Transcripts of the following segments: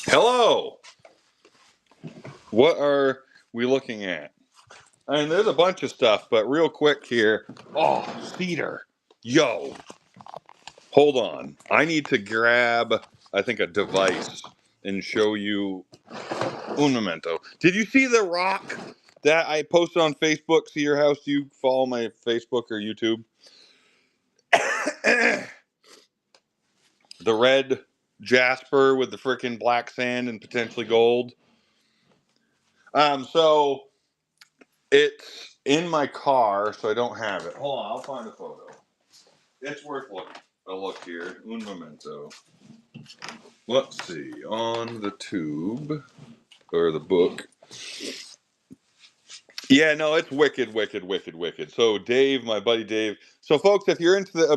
Hello. What are we looking at? I mean, there's a bunch of stuff, but real quick here. Oh, cedar. Yo, hold on. I need to grab, I think, a device and show you un momento. Did you see the rock that I posted on Facebook? See your house? Do you follow my Facebook or YouTube? The red jasper with the freaking black sand and potentially gold. So it's in my car, so I don't have it. Hold on, I'll find a photo. It's worth a look here. Un momento. Let's see. On the tube, or the book. Yeah, no, it's wicked, wicked, wicked, wicked. So Dave, my buddy Dave. So folks, if you're into the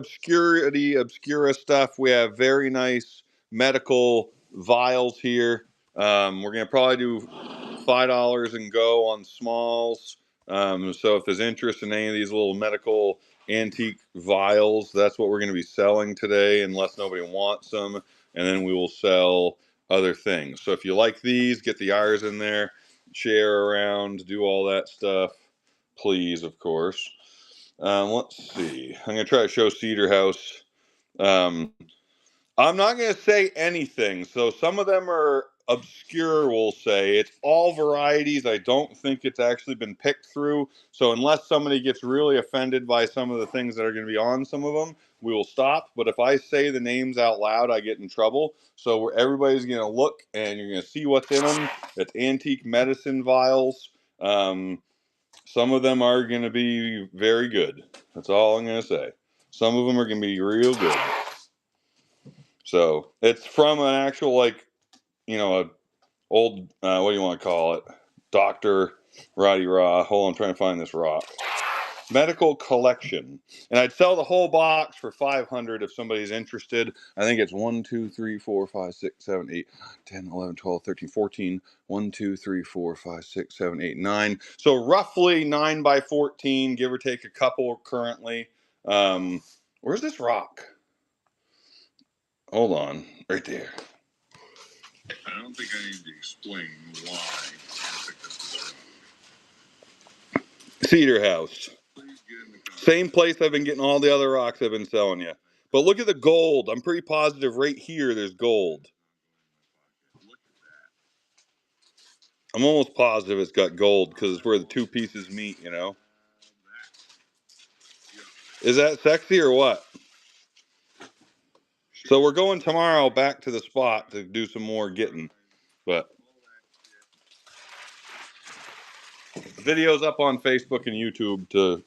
Obscura stuff, we have very nice medical vials here. We're going to probably do $5 and go on smalls. So if there's interest in any of these little medical antique vials, that's what we're going to be selling today, unless nobody wants them. And then we will sell other things. So if you like these, get the R's in there, share around, do all that stuff. Please, of course. Let's see. I'm going to try to show Cedar House. I'm not going to say anything. So some of them are obscure, we'll say. It's all varieties. I don't think it's actually been picked through. So unless somebody gets really offended by some of the things that are going to be on some of them, we will stop. But if I say the names out loud, I get in trouble. So everybody's going to look and you're going to see what's in them. It's antique medicine vials. Some of them are going to be very good. That's all I'm going to say. Some of them are going to be real good. So it's from an actual, like, a old, what do you want to call it? Dr. Roddy Raw. Hold on, I'm trying to find this rock. Medical collection. And I'd sell the whole box for $500 if somebody's interested. I think it's 1, 2, 3, 4, 5, 6, 7, 8, 10, 11, 12, 13, 14. 1, 2, 3, 4, 5, 6, 7, 8, 9. So roughly 9 by 14, give or take a couple currently. Where's this rock? Hold on, right there. I don't think I need to explain why I picked up this rock. Cedar House. Same place I've been getting all the other rocks I've been selling you. But look at the gold. I'm pretty positive right here there's gold. I'm almost positive it's got gold because it's where the two pieces meet, you know? Is that sexy or what? So we're going tomorrow back to the spot to do some more getting. But the video's up on Facebook and YouTube to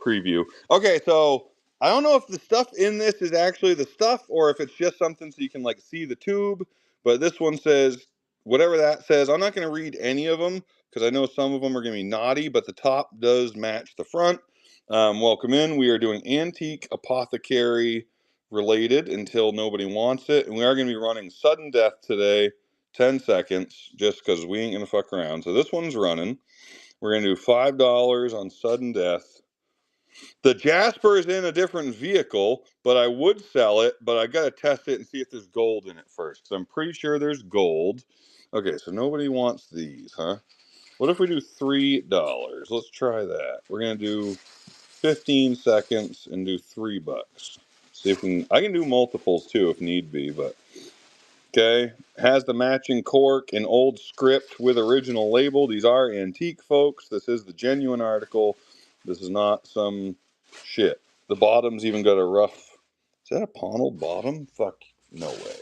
preview. Okay, so I don't know if the stuff in this is actually the stuff or if it's just something so you can like see the tube, but this one says whatever that says. I'm not going to read any of them because I know some of them are going to be naughty, but the top does match the front. Welcome in. We are doing antique apothecary related until nobody wants it, and we are going to be running sudden death today, 10 seconds, just because we ain't going to fuck around. So this one's running. We're going to do $5 on sudden death. The Jasper is in a different vehicle, but I would sell it, but I got to test it and see if there's gold in it first, because I'm pretty sure there's gold. Okay, so nobody wants these, huh? What if we do $3? Let's try that. We're going to do 15 seconds and do $3. See if we can, I can do multiples too if need be, but okay. Has the matching cork and old script with original label. These are antique, folks. This is the genuine article. This is not some shit. The bottom's even got a rough... Is that a panel bottom? Fuck, no way.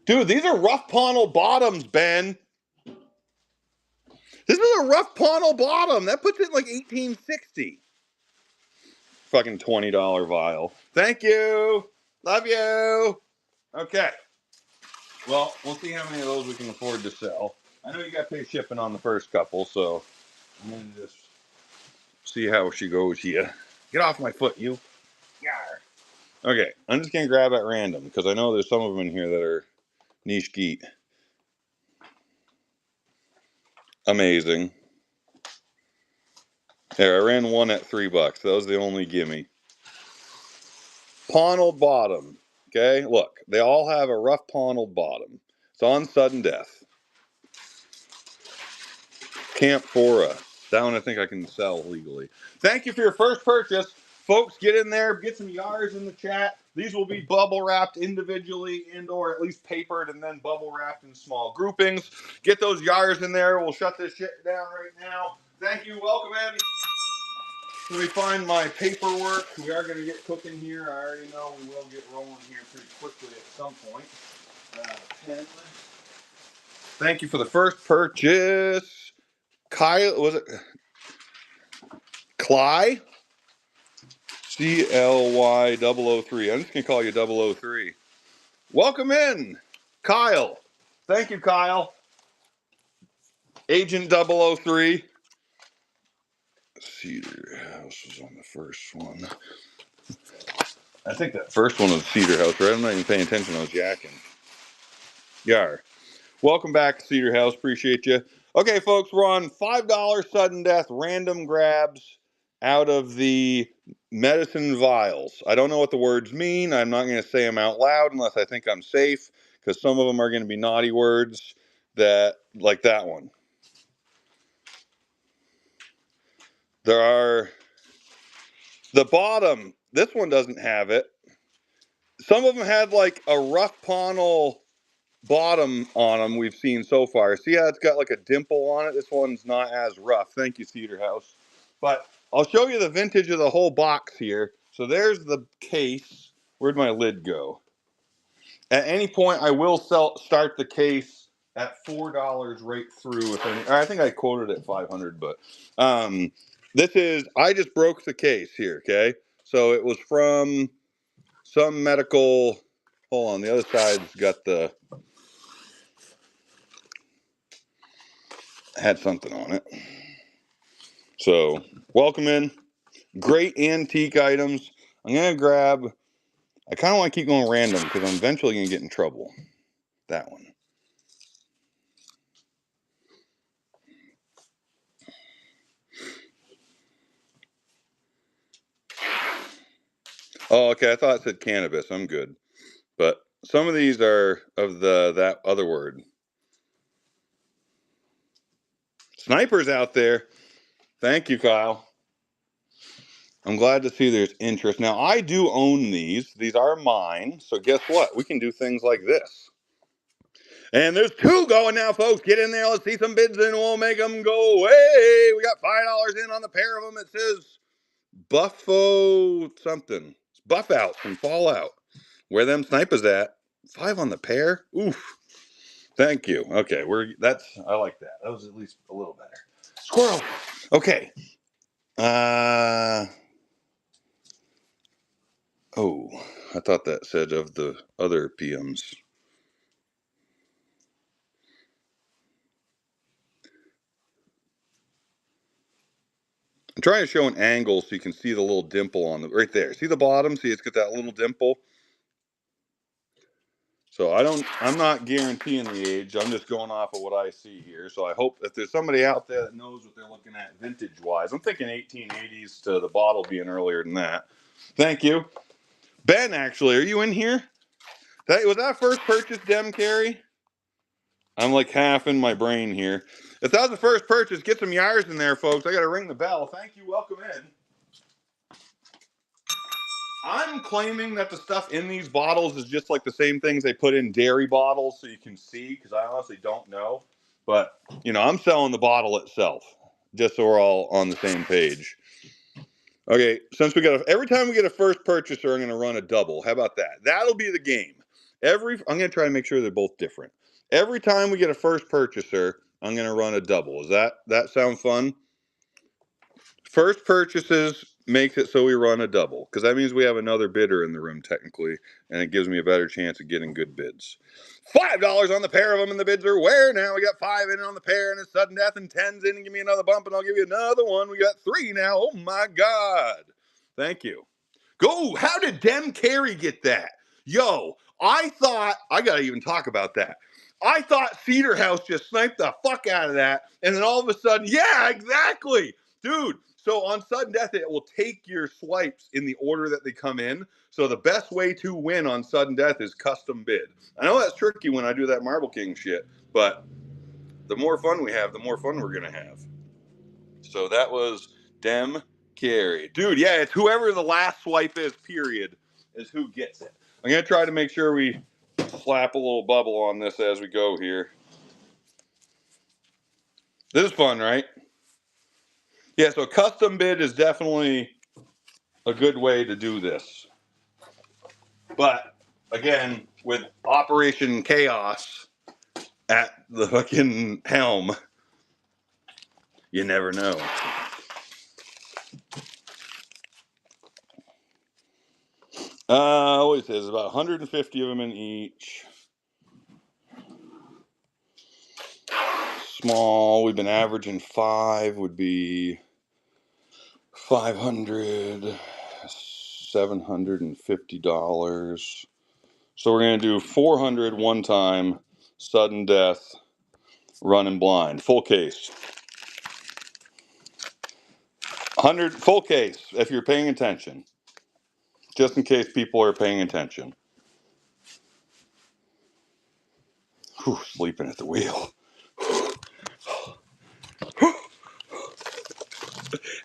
Dude, these are rough panel bottoms, Ben. This is a rough panel bottom. That puts it like 1860. Fucking $20 vial. Thank you. Love you. Okay. Well, we'll see how many of those we can afford to sell. I know you got to pay shipping on the first couple, so I'm going to just see how she goes here. Get off my foot, you. Yarr. Okay, I'm just going to grab at random because I know there's some of them in here that are niche geek. Amazing. There, I ran one at $3. That was the only gimme. Pawned bottom. Okay, look, they all have a rough pawned bottom. It's on sudden death. Camphora. That one I think I can sell legally. Thank you for your first purchase. Folks, get in there, get some yars in the chat. These will be bubble wrapped individually and or at least papered and then bubble wrapped in small groupings. Get those yars in there. We'll shut this shit down right now. Thank you. Welcome in. Let me find my paperwork. We are going to get cooking here. I already know we will get rolling here pretty quickly at some point. Pen. Thank you for the first purchase. Kyle, was it Cly? CLY003. I'm just going to call you 003. Welcome in, Kyle. Thank you, Kyle. Agent 003. Cedar House was on the first one. I think that first one was Cedar House, right? I'm not even paying attention. I was yakking. Yar. Welcome back to Cedar House. Appreciate you. Okay, folks, we're on $5 sudden death random grabs out of the medicine vials. I don't know what the words mean. I'm not going to say them out loud unless I think I'm safe, because some of them are going to be naughty words that, like that one. There are the bottom. This one doesn't have it. Some of them had like a rough panel bottom on them we've seen so far. See how it's got like a dimple on it? This one's not as rough. Thank you, Cedar House. But I'll show you the vintage of the whole box here. So there's the case. Where'd my lid go? At any point, I will start the case at $4 right through. I think I quoted at 500, but this is, I just broke the case here, okay? So it was from some medical, hold on, the other side's got the, had something on it. So welcome in. Great antique items. I'm going to grab, I kind of want to keep going random because I'm eventually going to get in trouble. That one. Oh, okay. I thought it said cannabis. I'm good. But some of these are of that other word. Snipers out there. Thank you, Kyle. I'm glad to see there's interest. Now, I do own these. These are mine. So guess what? We can do things like this. And there's two going now, folks. Get in there. Let's see some bids and we'll make them go away. We got $5 in on the pair of them. It says Buffo something. It's Buff Out from Fallout. Where them snipers at? 5 on the pair? Oof. Thank you. Okay, I like that. That was at least a little better. Squirrel. Okay. Oh, I thought that said of the other PMs. I'm trying to show an angle so you can see the little dimple on the right there. See the bottom? See, it's got that little dimple. So I'm not guaranteeing the age. I'm just going off of what I see here. So I hope if there's somebody out there that knows what they're looking at vintage wise. I'm thinking 1880s to the bottle being earlier than that. Thank you. Ben, actually, are you in here? Was that first purchase, Dem Carry? I'm like half in my brain here. If that was the first purchase, get some yars in there, folks. I got to ring the bell. Thank you. Welcome in. I'm claiming that the stuff in these bottles is just like the same things they put in dairy bottles so you can see, because I honestly don't know. But, I'm selling the bottle itself, just so we're all on the same page. Okay, since every time we get a first purchaser, I'm going to run a double. How about that? That'll be the game. I'm going to try to make sure they're both different. Every time we get a first purchaser, I'm going to run a double. Does that sound fun? First purchases makes it so we run a double, because that means we have another bidder in the room technically, and it gives me a better chance of getting good bids. $5 on the pair of them, and the bids are where now? We got 5 in on the pair, and it's sudden death, and 10's in, and give me another bump, and I'll give you another one. We got 3 now. Oh my God. Thank you. Go. How did Dem Carey get that? Yo, I got to even talk about that. I thought Cedar House just sniped the fuck out of that, and then all of a sudden, yeah, exactly. Dude, so on sudden death, it will take your swipes in the order that they come in. So the best way to win on sudden death is custom bid. I know that's tricky when I do that Marble King shit, but the more fun we have, the more fun we're going to have. So that was Dem Carry. Dude, yeah, it's whoever the last swipe is, period, is who gets it. I'm going to try to make sure we slap a little bubble on this as we go here. This is fun, right? Yeah, so custom bid is definitely a good way to do this. But again, with Operation Chaos at the fucking helm, you never know. What it says, about 150 of them in each. Small, we've been averaging 5 would be 500, $750. So we're going to do 400 one time, sudden death, running blind, full case. 100 full case if you're paying attention, just in case people are paying attention. Whew, sleeping at the wheel.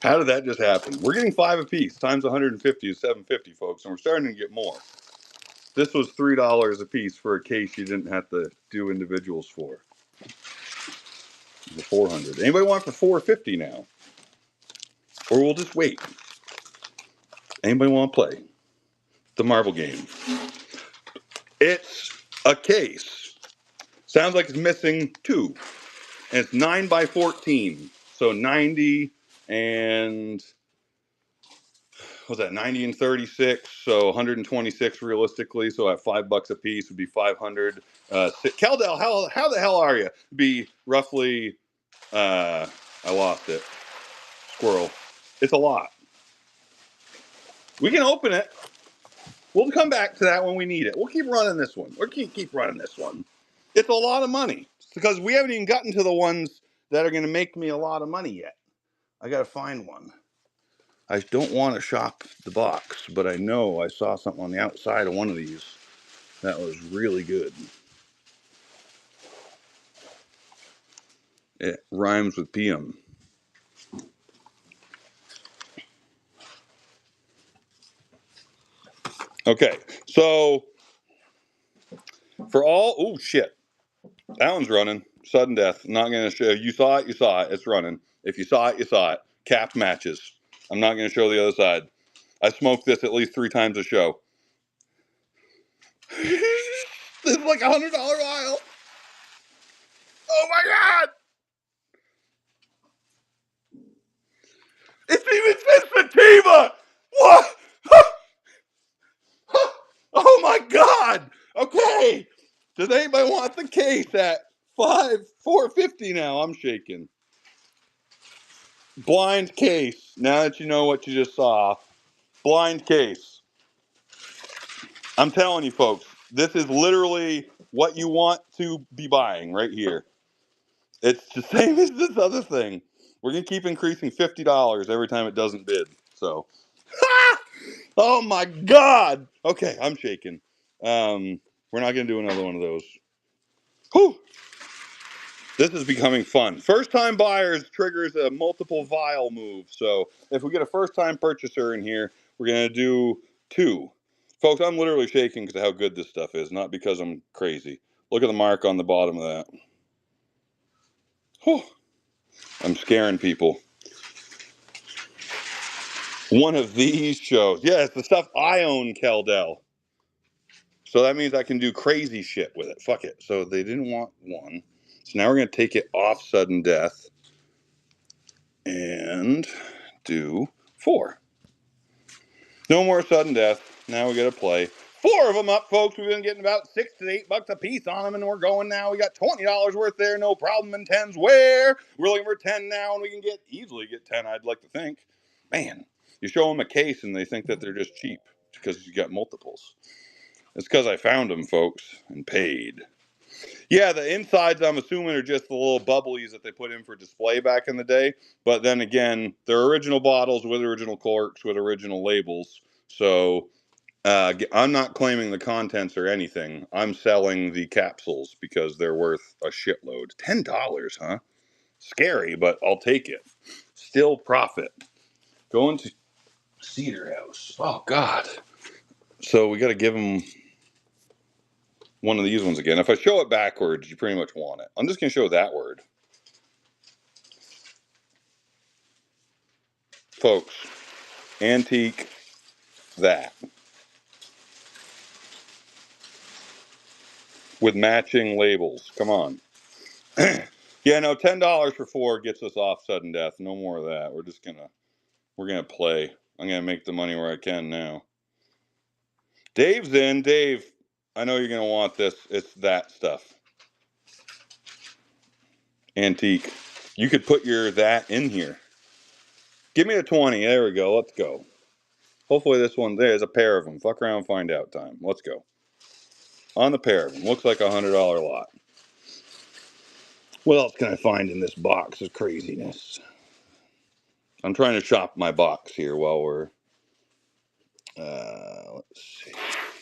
How did that just happen? We're getting 5 apiece times 150 is 750, folks, and we're starting to get more. This was $3 a piece for a case you didn't have to do individuals for. The 400. Anybody want for 450 now? Or we'll just wait. Anybody want to play the marble game? It's a case. Sounds like it's missing 2. And it's 9 by 14. So 90 and what's that? 90 and 36. So 126 realistically. So at $5 a piece would be 500. Caldell, how the hell are you? Be roughly. I lost it. Squirrel. It's a lot. We can open it. We'll come back to that when we need it. We'll keep running this one. We'll keep running this one. It's a lot of money because we haven't even gotten to the ones that are going to make me a lot of money yet. I got to find one. I don't want to shop the box, but I know I saw something on the outside of one of these that was really good. It rhymes with PM. Okay, so for all, oh shit, that one's running. Sudden death. Not going to show. You saw it. You saw it. It's running. If you saw it, you saw it. Capped matches. I'm not going to show the other side. I smoked this at least 3 times a show. This is like $100 vial. Oh my god! It's even sensitiva. What? Oh my god! Okay. Does anybody want the case at $450 now? I'm shaking. Blind case. Now that you know what you just saw, blind case. I'm telling you, folks, this is literally what you want to be buying right here. It's the same as this other thing. We're gonna keep increasing $50 every time it doesn't bid. So, oh my god. Okay, I'm shaking. We're not gonna do another one of those. Whew. This is becoming fun. First time buyers triggers a multiple vial move. So if we get a first time purchaser in here, we're going to do 2. Folks, I'm literally shaking because of how good this stuff is, not because I'm crazy. Look at the mark on the bottom of that. Whew. I'm scaring people. One of these shows. Yeah, it's the stuff I own, Keldell. So that means I can do crazy shit with it. Fuck it. So they didn't want 1. So now we're going to take it off sudden death and do 4. No more sudden death. Now we got to play. 4 of them up, folks. We've been getting about $6 to $8 a piece on them, and we're going now. We got $20 worth there, no problem. And 10's where we're looking for 10 now, and we can easily get 10. I'd like to think. Man, you show them a case, and they think that they're just cheap because you got multiples. It's because I found them, folks, and paid. Yeah, the insides I'm assuming are just the little bubblies that they put in for display back in the day. But then again, they're original bottles with original corks with original labels. So I'm not claiming the contents or anything. I'm selling the capsules because they're worth a shitload. $10, huh? Scary, but I'll take it. Still profit. Going to Cedar House. Oh, God. So we got to give them one of these ones again. If I show it backwards, you pretty much want it. I'm just going to show that word. Folks, antique that. With matching labels. Come on. Yeah, no, $10 for 4 gets us off sudden death. No more of that. We're gonna play. I'm gonna make the money where I can now. Dave's in. Dave, I know you're gonna want this. It's that stuff. Antique. You could put your that in here. Give me a 20. There we go. Let's go. Hopefully this one, there's a pair of them. Fuck around, find out time. Let's go. On the pair of them. Looks like $100 lot. What else can I find in this box of craziness? I'm trying to shop my box here while we're... let's see.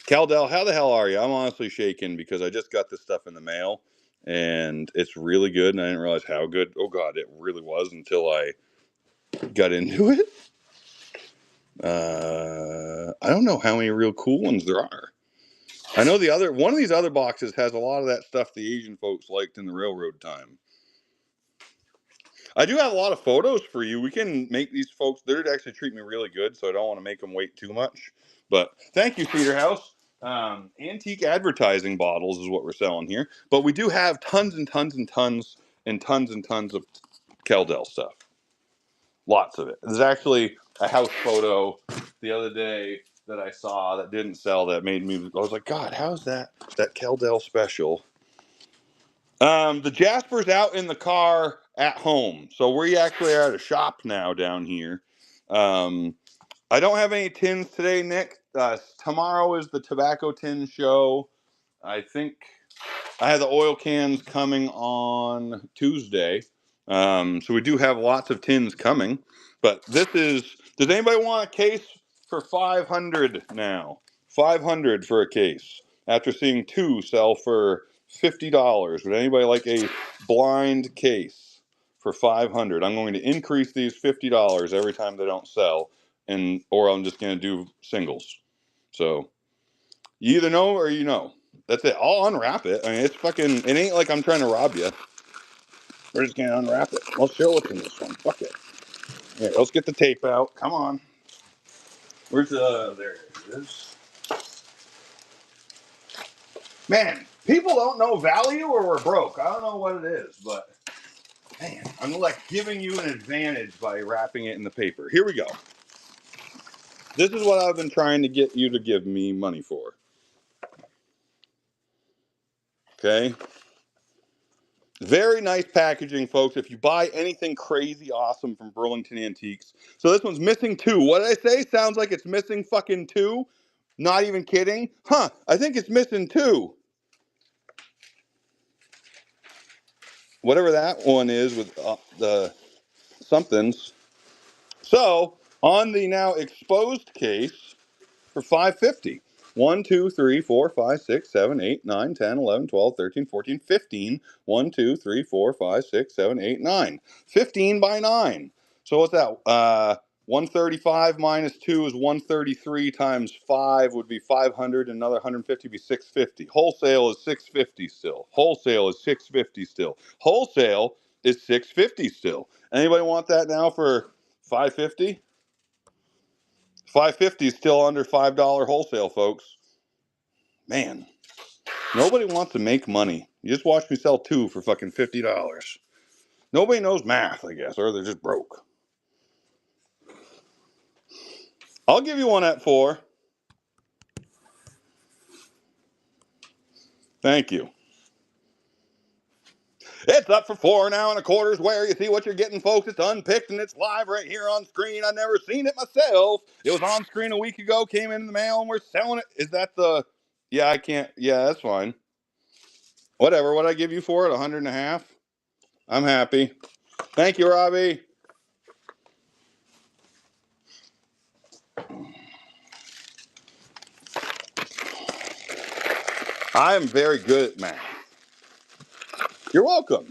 Caldell, how the hell are you? I'm honestly shaken because I just got this stuff in the mail and it's really good and I didn't realize how good, oh God, it really was until I got into it. I don't know how many real cool ones there are. I know one of these other boxes has a lot of that stuff the Asian folks liked in the railroad time. I do have a lot of photos for you. We can make these folks, they'd actually treat me really good, so I don't want to make them wait too much. But thank you, Cedar House. Antique advertising bottles is what we're selling here. But we do have tons and tons and tons and tons and tons of Caldell stuff. Lots of it. There's actually a house photo the other day that I saw that didn't sell that made me, I was like, God, how's that Caldell special? The Jasper's out in the car at home. So we actually are at a shop now down here. I don't have any tins today, Nick. Tomorrow is the tobacco tin show. I think I have the oil cans coming on Tuesday. So we do have lots of tins coming. But this is, does anybody want a case for 500 now? 500 for a case. After seeing 2 sell for $50. Would anybody like a blind case for 500? I'm going to increase these $50 every time they don't sell, or I'm just going to do singles. So you either know or you know. That's it. I'll unwrap it. I mean, it's fucking, it ain't like I'm trying to rob you. We're just going to unwrap it. Let's show what's in this one. Fuck it. Here, let's get the tape out. Come on. Where's there it is. Man, people don't know value or we're broke. I don't know what it is, but man, I'm like giving you an advantage by wrapping it in the paper. Here we go. This is what I've been trying to get you to give me money for. Okay. Very nice packaging, folks. If you buy anything crazy awesome from Burlington Antiques. So this one's missing 2. What did I say? Sounds like it's missing fucking 2. Not even kidding. Huh. I think it's missing 2. Whatever that one is with the somethings. So on the now exposed case for $5.50. 1, 2, 3, 4, 5, 6, 7, 8, 9, 10, 11, 12, 13, 14, 15. 1, 2, 3, 4, 5, 6, 7, 8, 9. 15 by 9. So what's that? 135 minus 2 is 133 times 5 would be 500. Another 150 would be 650. Wholesale is 650 still. Wholesale is 650 still. Wholesale is 650 still. Anybody want that now for 550? 550 is still under $5 wholesale, folks. Man, nobody wants to make money. You just watch me sell 2 for fucking $50. Nobody knows math, I guess, or they're just broke. I'll give you one at 4. Thank you. It's up for 4 now and a quarter's where you see what you're getting, folks. It's unpicked and it's live right here on screen. I never seen it myself. It was on screen a week ago, came in the mail, and we're selling it. Is that the... Yeah, I can't... Yeah, that's fine. Whatever. What I give you for it? 100.5. I'm happy. Thank you, Robbie. I am very good at math. You're welcome.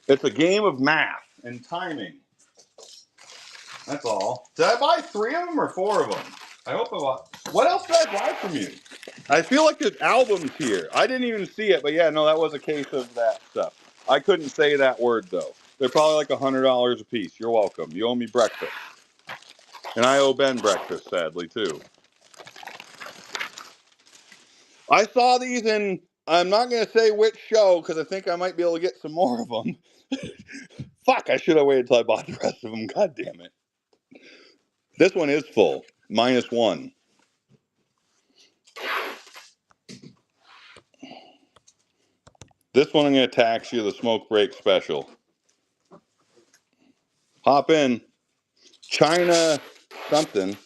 It's a game of math and timing. That's all. Did I buy 3 of them or 4 of them? I hope I bought. What else did I buy from you? I feel like there's albums here. I didn't even see it, but yeah, no, that was a case of that stuff. I couldn't say that word though. They're probably like $100 a piece. You're welcome. You owe me breakfast. And I owe Ben breakfast, sadly, too. I saw these in, I'm not going to say which show because I think I might be able to get some more of them. Fuck, I should have waited till I bought the rest of them. God damn it. This one is full. -1. This one I'm going to tax you the smoke break special. Hop in. China something.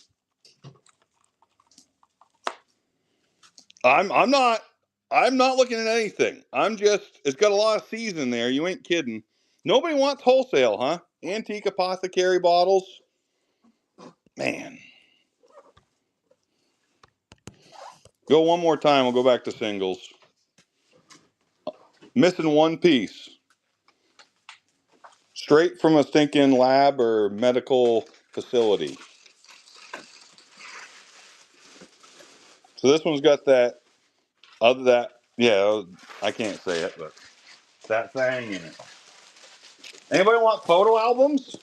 I'm not looking at anything. I'm just, it's got a lot of C's in there. You ain't kidding. Nobody wants wholesale, huh? Antique apothecary bottles. Man. Go one more time. We'll go back to singles. Missing one piece. Straight from a stinking lab or medical facility. So this one's got that, other that, yeah, I can't say it, but that thing in it. Anybody want photo albums?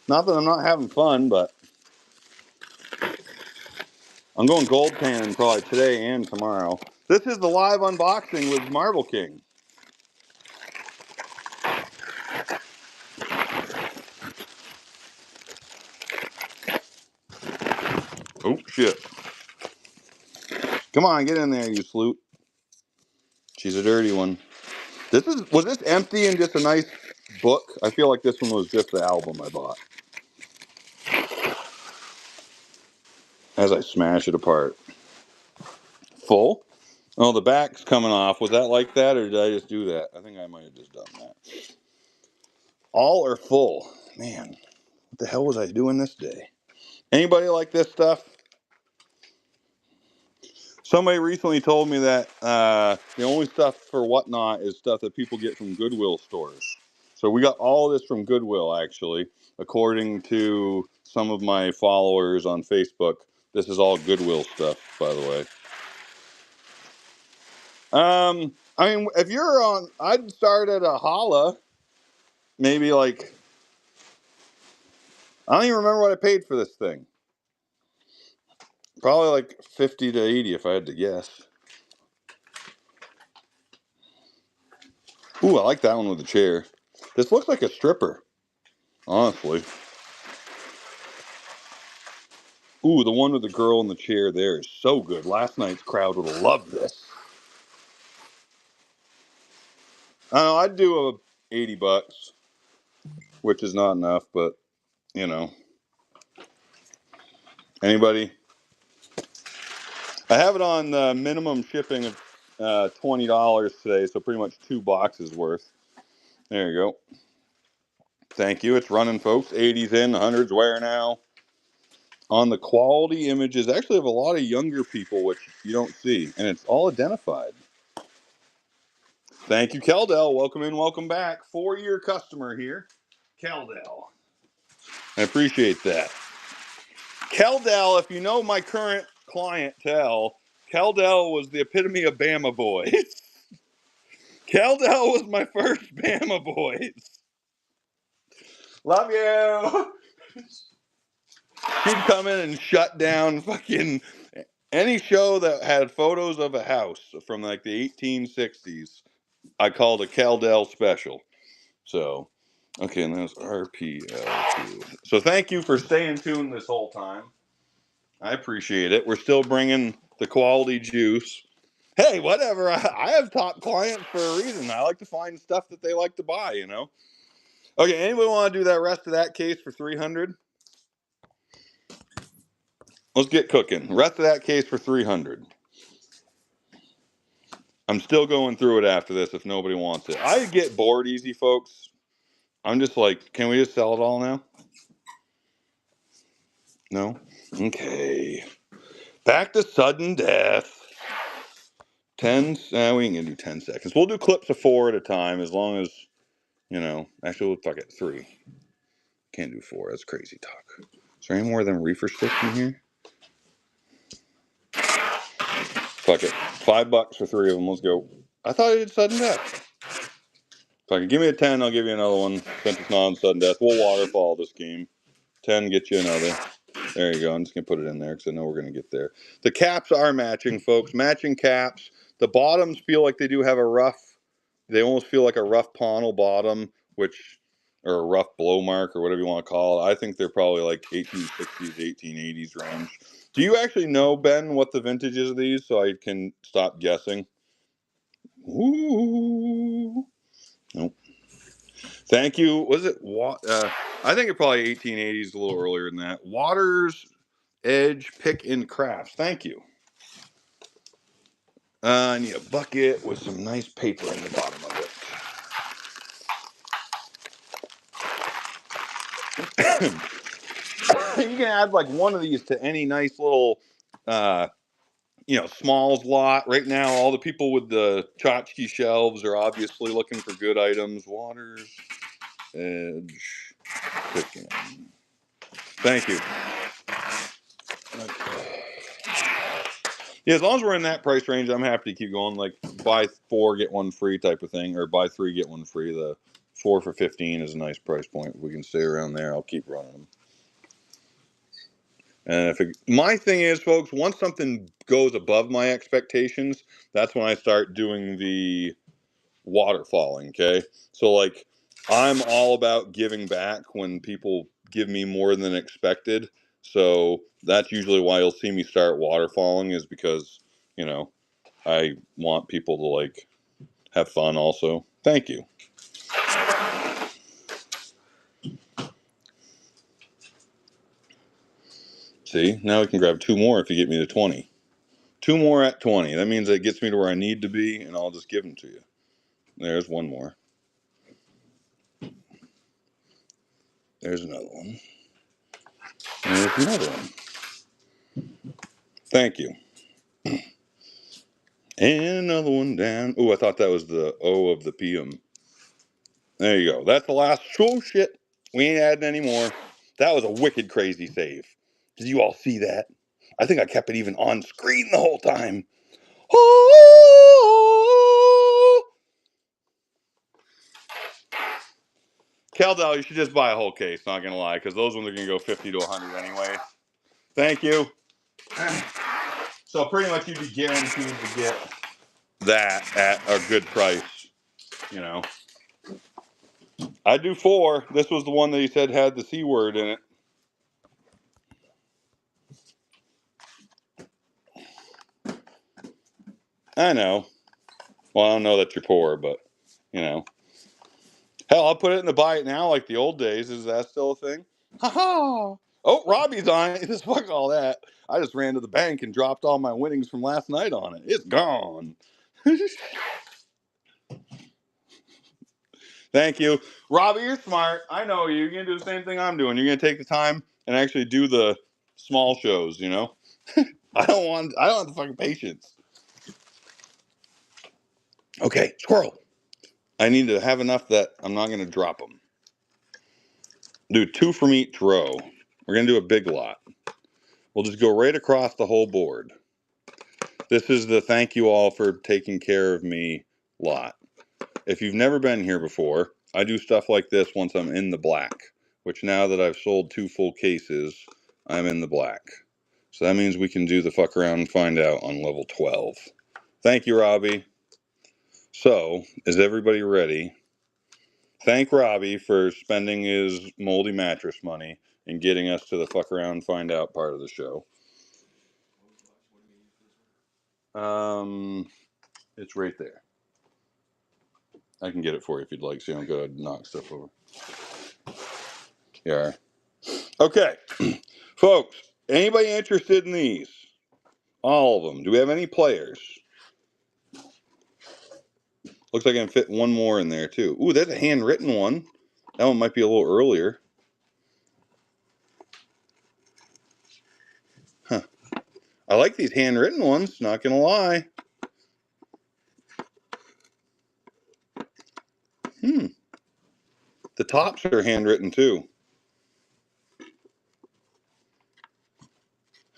Not that I'm not having fun, but I'm going gold pan probably today and tomorrow. This is the live unboxing with Marble King. Oh, shit. Come on, get in there, you sloot. She's a dirty one. Was this empty and just a nice book? I feel like this one was just the album I bought. As I smash it apart. Full? Oh, the back's coming off. Was that like that, or did I just do that? I think I might have just done that. All are full. Man, what the hell was I doing this day? Anybody like this stuff? Somebody recently told me that the only stuff for Whatnot is stuff that people get from Goodwill stores. So we got all this from Goodwill, actually, according to some of my followers on Facebook. This is all Goodwill stuff, by the way. I mean, if you're on, I'd start at a holla, maybe like, I don't even remember what I paid for this thing. Probably like 50 to 80 if I had to guess. Ooh, I like that one with the chair. This looks like a stripper, honestly. Ooh, the one with the girl in the chair there is so good. Last night's crowd would have loved this. I don't know, I'd do a $80, which is not enough, but you know. Anybody? I have it on minimum shipping of $20 today, so pretty much 2 boxes worth. There you go. Thank you. It's running, folks. 80s in, 100s where now. On the quality images, actually have a lot of younger people, which you don't see, and it's all identified. Thank you, Keldell. Welcome in, welcome back. 4-year customer here, Keldell. I appreciate that. Keldell, if you know my current clientele, Keldell was the epitome of Bama boys. Keldell was my first Bama boys. Love you. She'd come in and shut down fucking any show that had photos of a house from like the 1860s. I called a Keldell special. So, okay, and that's RPL2. So thank you for staying tuned this whole time. I appreciate it. We're still bringing the quality juice. Hey, whatever. I have top clients for a reason. I like to find stuff that they like to buy, you know? Okay, anybody want to do that rest of that case for 300? Let's get cooking. Rest of that case for 300. I'm still going through it after this if nobody wants it. I get bored easy, folks. I'm just like, can we just sell it all now? No? Okay. Back to sudden death. 10, we can do 10 seconds. We'll do clips of 4 at a time as long as, you know, actually, we'll fuck it, 3. Can't do 4, that's crazy talk. Is there any more than reefer sticks in here? Fuck it. $5 for 3 of them, let's go. I thought I did sudden death. Fuck it, give me a 10, I'll give you another one. Since it's not on sudden death, we'll waterfall this game. 10, get you another. There you go. I'm just going to put it in there because I know we're going to get there. The caps are matching, folks. Matching caps. The bottoms feel like they do have a rough, they almost feel like a rough panel bottom, which, or a rough blow mark or whatever you want to call it. I think they're probably like 1860s, 1880s range. Do you actually know, Ben, what the vintage is of these so I can stop guessing? Ooh. Nope. Thank you. Was it? I think it probably 1880s, a little earlier than that. Waters Edge Pick and Crafts. Thank you. I need a bucket with some nice paper in the bottom of it. You can add like one of these to any nice little, smalls lot. Right now, all the people with the tchotchke shelves are obviously looking for good items. Waters Edge Pick. Thank you. Okay. Yeah, as long as we're in that price range, I'm happy to keep going. Like buy 4 get 1 free type of thing, or buy 3 get 1 free. The 4 for 15 is a nice price point. If we can stay around there, I'll keep running them. And my thing is, folks, once something goes above my expectations, that's when I start doing the waterfalling. Okay, so like I'm all about giving back when people give me more than expected. So that's usually why you'll see me start waterfalling, is because I want people to like have fun also. Thank you. See, now we can grab 2 more if you get me to 20. 2 more at 20. That means it gets me to where I need to be, and I'll just give them to you. There's 1 more. There's another one. There's another one. Thank you. And another one down. Oh, I thought that was the O of the PM. There you go. That's the last. Oh, shit. We ain't adding any more. That was a wicked crazy save. Did you all see that? I think I kept it even on screen the whole time. Oh! Caldell, you should just buy a whole case, not gonna lie, because those ones are gonna go 50 to 100 anyway. Thank you. So pretty much you'd be guaranteed to get that at a good price, I do 4. This was the one that he said had the C word in it. I know. Well, I don't know that you're poor, but, hell, I'll put it in the buy it now like the old days. Is that still a thing? Ha ha! Oh, Robbie's on it. Just fuck all that. I just ran to the bank and dropped all my winnings from last night on it. It's gone. Thank you. Robbie, you're smart. I know you. You're going to do the same thing I'm doing. You're going to take the time and actually do the small shows, I don't have the fucking patience. Okay, squirrel. I need to have enough that I'm not going to drop them. Do 2 from each row. We're going to do a big lot. We'll just go right across the whole board. This is the thank you all for taking care of me lot. If you've never been here before, I do stuff like this once I'm in the black, which now that I've sold 2 full cases, I'm in the black. So that means we can do the fuck around and find out on level 12. Thank you, Robbie. So, is everybody ready? Thank Robbie for spending his moldy mattress money and getting us to the fuck around and find out part of the show. It's right there. I can get it for you if you'd like, so you don't go knock stuff over. Yeah. Okay. Folks, anybody interested in these? All of them. Do we have any players? Looks like I can fit one more in there too. Ooh, that's a handwritten one. That one might be a little earlier. Huh. I like these handwritten ones, not gonna lie. The tops are handwritten too.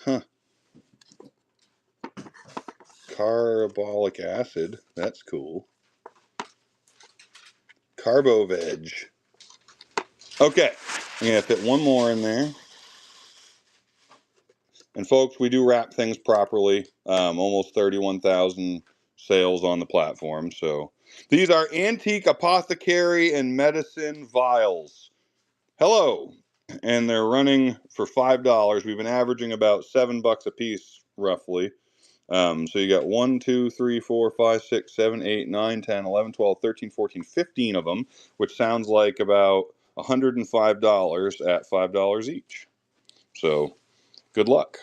Huh. Carbolic acid. That's cool. Carbo-veg. Okay. I'm gonna fit one more in there. And folks, we do wrap things properly. Almost 31,000 sales on the platform. So these are antique apothecary and medicine vials. Hello. And they're running for $5. We've been averaging about $7 a piece, roughly. So you got 1, 2, 3, 4, 5, 6, 7, 8, 9, 10, 11, 12, 13, 14, 15 of them, which sounds like about $105 at $5 each. So good luck.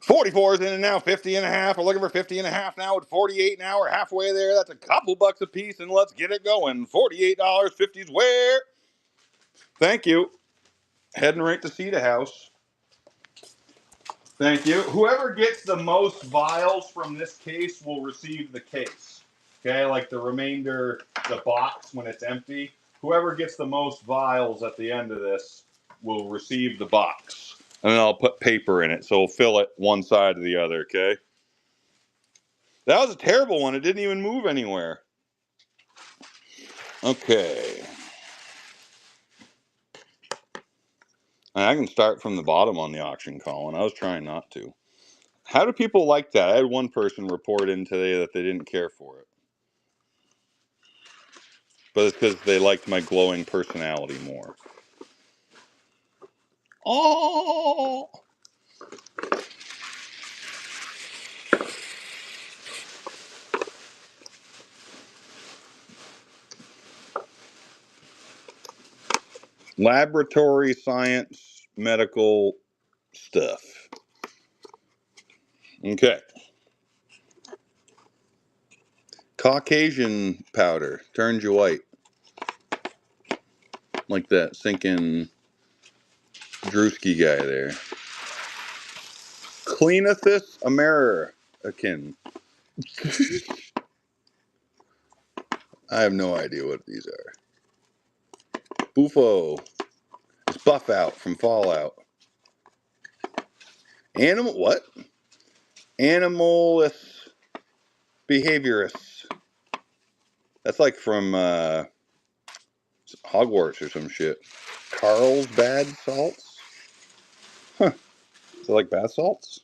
44 is in and now, 50 and a half. We're looking for 50 and a half now at 48 now. We're halfway there. That's a couple bucks a piece, and let's get it going. $48, 50's where? Thank you. Heading right to Cedar House. Thank you. Whoever gets the most vials from this case will receive the case. Okay, like the remainder, the box when it's empty. Whoever gets the most vials at the end of this will receive the box. And then I'll put paper in it, so we'll fill it one side or the other, okay? That was a terrible one. It didn't even move anywhere. Okay. I can start from the bottom on the auction, Colin. I was trying not to. How do people like that? I had one person report in today that they didn't care for it. But it's because they liked my glowing personality more. Oh! Laboratory science, medical stuff. Okay. Caucasian powder turns you white. Like that sinking Drewski guy there. Cleanethus American. I have no idea what these are. Bufo. It's Buff Out from Fallout. Animal, what? Animalist behaviorist. That's like from Hogwarts or some shit. Carlsbad salts? Huh. Is it like bath salts?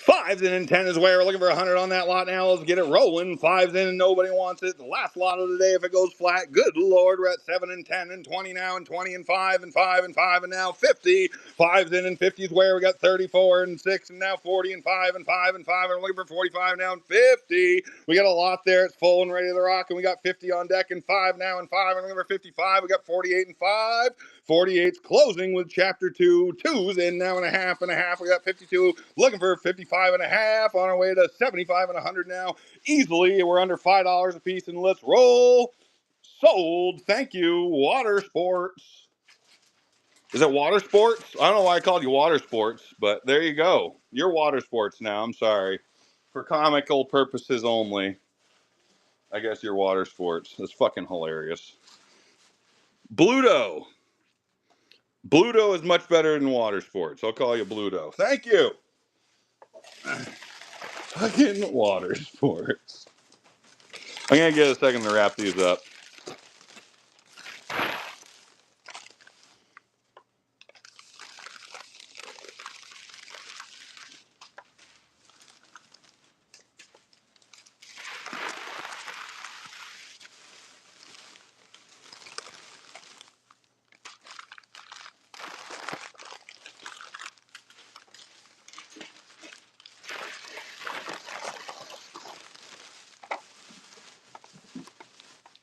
5's in and 10 is where we're looking for 100 on that lot now. Let's get it rolling. 5's in and nobody wants it. The last lot of the day if it goes flat. Good Lord, we're at 7 and 10 and 20 now and 20 and 5 and 5 and 5 and now 50. 5's in and 50's where we got 34 and 6 and now 40 and 5 and 5 and 5 and we're looking for 45 now and 50. We got a lot there. It's full and ready to rock and we got 50 on deck and 5 now and 5 and we're looking for 55. We got 48 and 5. 48's closing with chapter 2. 2's in now and a half and a half. We got 52. Looking for 55 and a half. On our way to 75 and 100 now. Easily, we're under $5 a piece and let's roll. Sold. Thank you. Water Sports. Is it Water Sports? I don't know why I called you Water Sports, but there you go. You're Water Sports now. I'm sorry. For comical purposes only. I guess you're Water Sports. That's fucking hilarious. Bluto. Bluto is much better than Water Sports. I'll call you Bluto. Thank you. Fucking Water Sports. I'm going to get a second to wrap these up.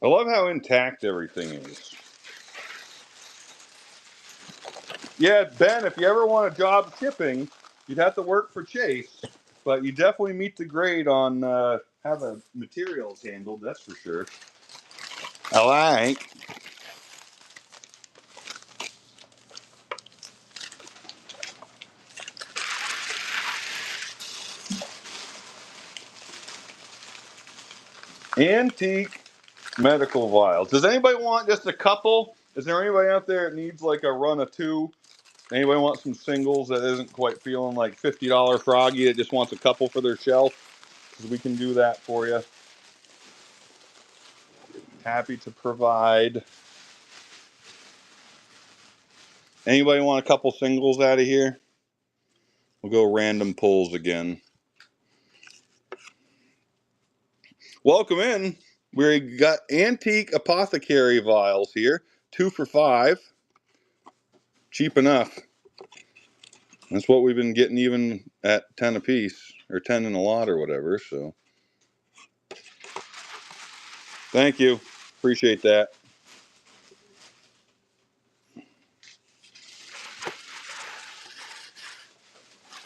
I love how intact everything is. Yeah, Ben, if you ever want a job shipping, you'd have to work for Chase. but you definitely meet the grade on how the material's handled, that's for sure. I like. Antique medical vials. Does anybody want just a couple? Is there anybody out there that needs like a run of 2? Anybody want some singles that isn't quite feeling like $50 Froggy that just wants a couple for their shelf? Because we can do that for you. Happy to provide. Anybody want a couple singles out of here? We'll go random pulls again. Welcome in. We got antique apothecary vials here. 2 for $5. Cheap enough. That's what we've been getting even at 10 a piece, or 10 in a lot or whatever, so. Thank you. Appreciate that.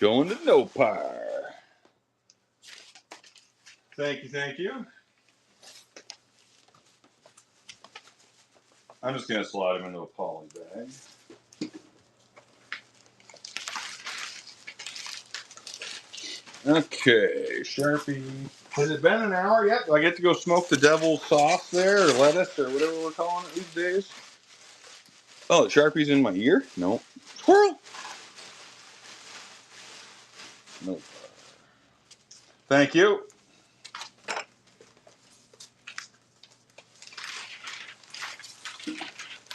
Going to Nopar. Thank you, thank you. I'm just going to slide them into a poly bag. Okay, Sharpie. Has it been an hour yet? Do I get to go smoke the devil's sauce there, or lettuce, or whatever we're calling it these days? Oh, the Sharpie's in my ear? No. Squirrel! No. Thank you.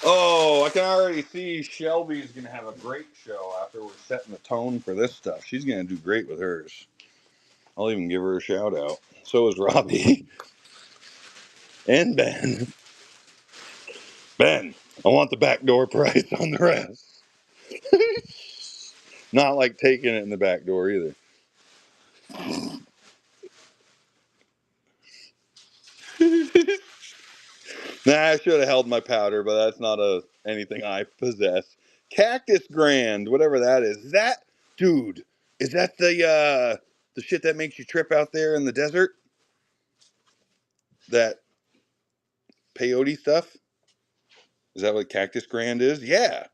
Oh, I can already see Shelby's going to have a great show after we're setting the tone for this stuff. She's going to do great with hers. I'll even give her a shout out. So is Robbie. And Ben. Ben, I want the backdoor price on the rest. Not like taking it in the back door either. Nah, I should have held my powder, but that's not anything I possess. Cactus Grand, whatever that is. That, dude, is that the shit that makes you trip out there in the desert? That peyote stuff? Is that what Cactus Grand is? Yeah.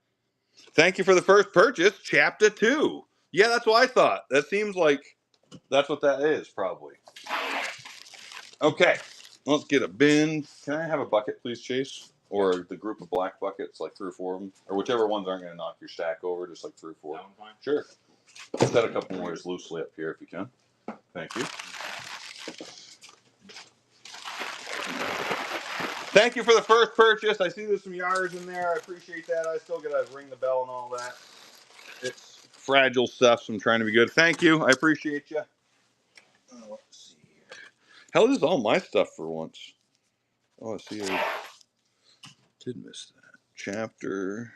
Thank you for the first purchase, Chapter 2. Yeah, that's what I thought. That seems like that's what that is, probably. Okay, let's get a bin. Can I have a bucket, please, Chase? Or the group of black buckets, like 3 or 4 of them? Or whichever ones aren't going to knock your stack over, just like 3 or 4. Sure. Set a couple more just loosely up here if you can. Thank you. Thank you for the first purchase. I see there's some yars in there. I appreciate that. I still got to ring the bell and all that. It's fragile stuff, so I'm trying to be good. Thank you. I appreciate you. Let's see here. Hell, this is all my stuff for once. Oh, I see. I did miss that. Chapter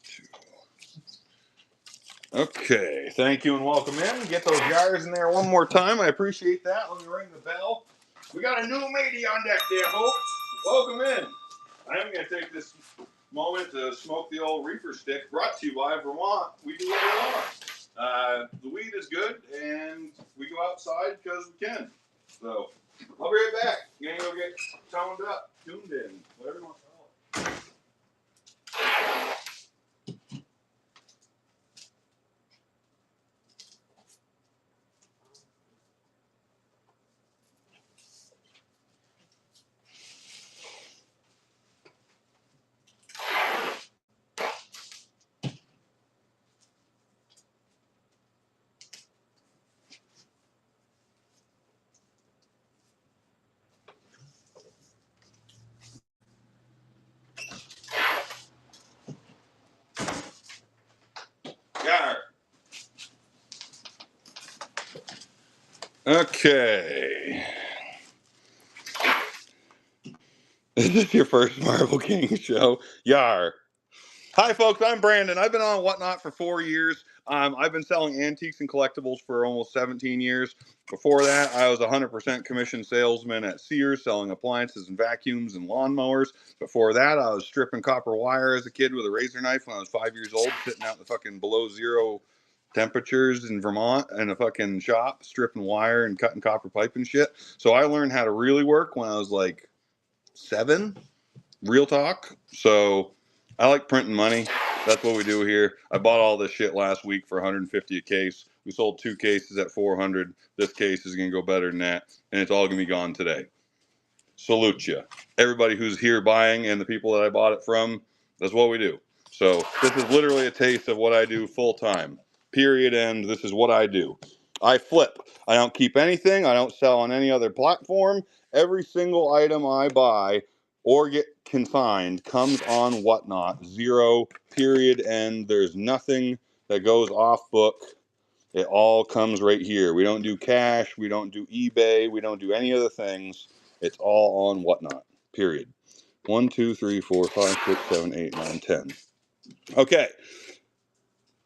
2. Okay, thank you and welcome in. Get those yars in there one more time. I appreciate that. Let me ring the bell. We got a new matey on deck there, folks. Welcome in. I am going to take this moment to smoke the old reefer stick, brought to you by Vermont. We do what we want. The weed is good, and we go outside because we can. So, I'll be right back. You're going to go get toned up, tuned in, whatever you want to call it. Got her. Okay. Is this your first Marble King show? Yar. Hi, folks. I'm Brandon. I've been on Whatnot for 4 years. I've been selling antiques and collectibles for almost 17 years. Before that, I was a 100% commission salesman at Sears, selling appliances and vacuums and lawnmowers. Before that, I was stripping copper wire as a kid with a razor knife when I was 5 years old, sitting out in the fucking below zero temperatures in Vermont in a fucking shop, stripping wire and cutting copper pipe and shit. So I learned how to really work when I was like 7, real talk. So I like printing money. That's what we do here. I bought all this shit last week for 150 a case. We sold 2 cases at 400. This case is going to go better than that, and it's all going to be gone today. Salute you. Everybody who's here buying and the people that I bought it from, that's what we do. So this is literally a taste of what I do full time. Period. End. This is what I do. I flip. I don't keep anything. I don't sell on any other platform. Every single item I buy or get consigned comes on Whatnot. Zero. Period. End. There's nothing that goes off book. It all comes right here. We don't do cash. We don't do eBay. We don't do any other things. It's all on Whatnot. Period. 1, 2, 3, 4, 5, 6, 7, 8, 9, 10. Okay.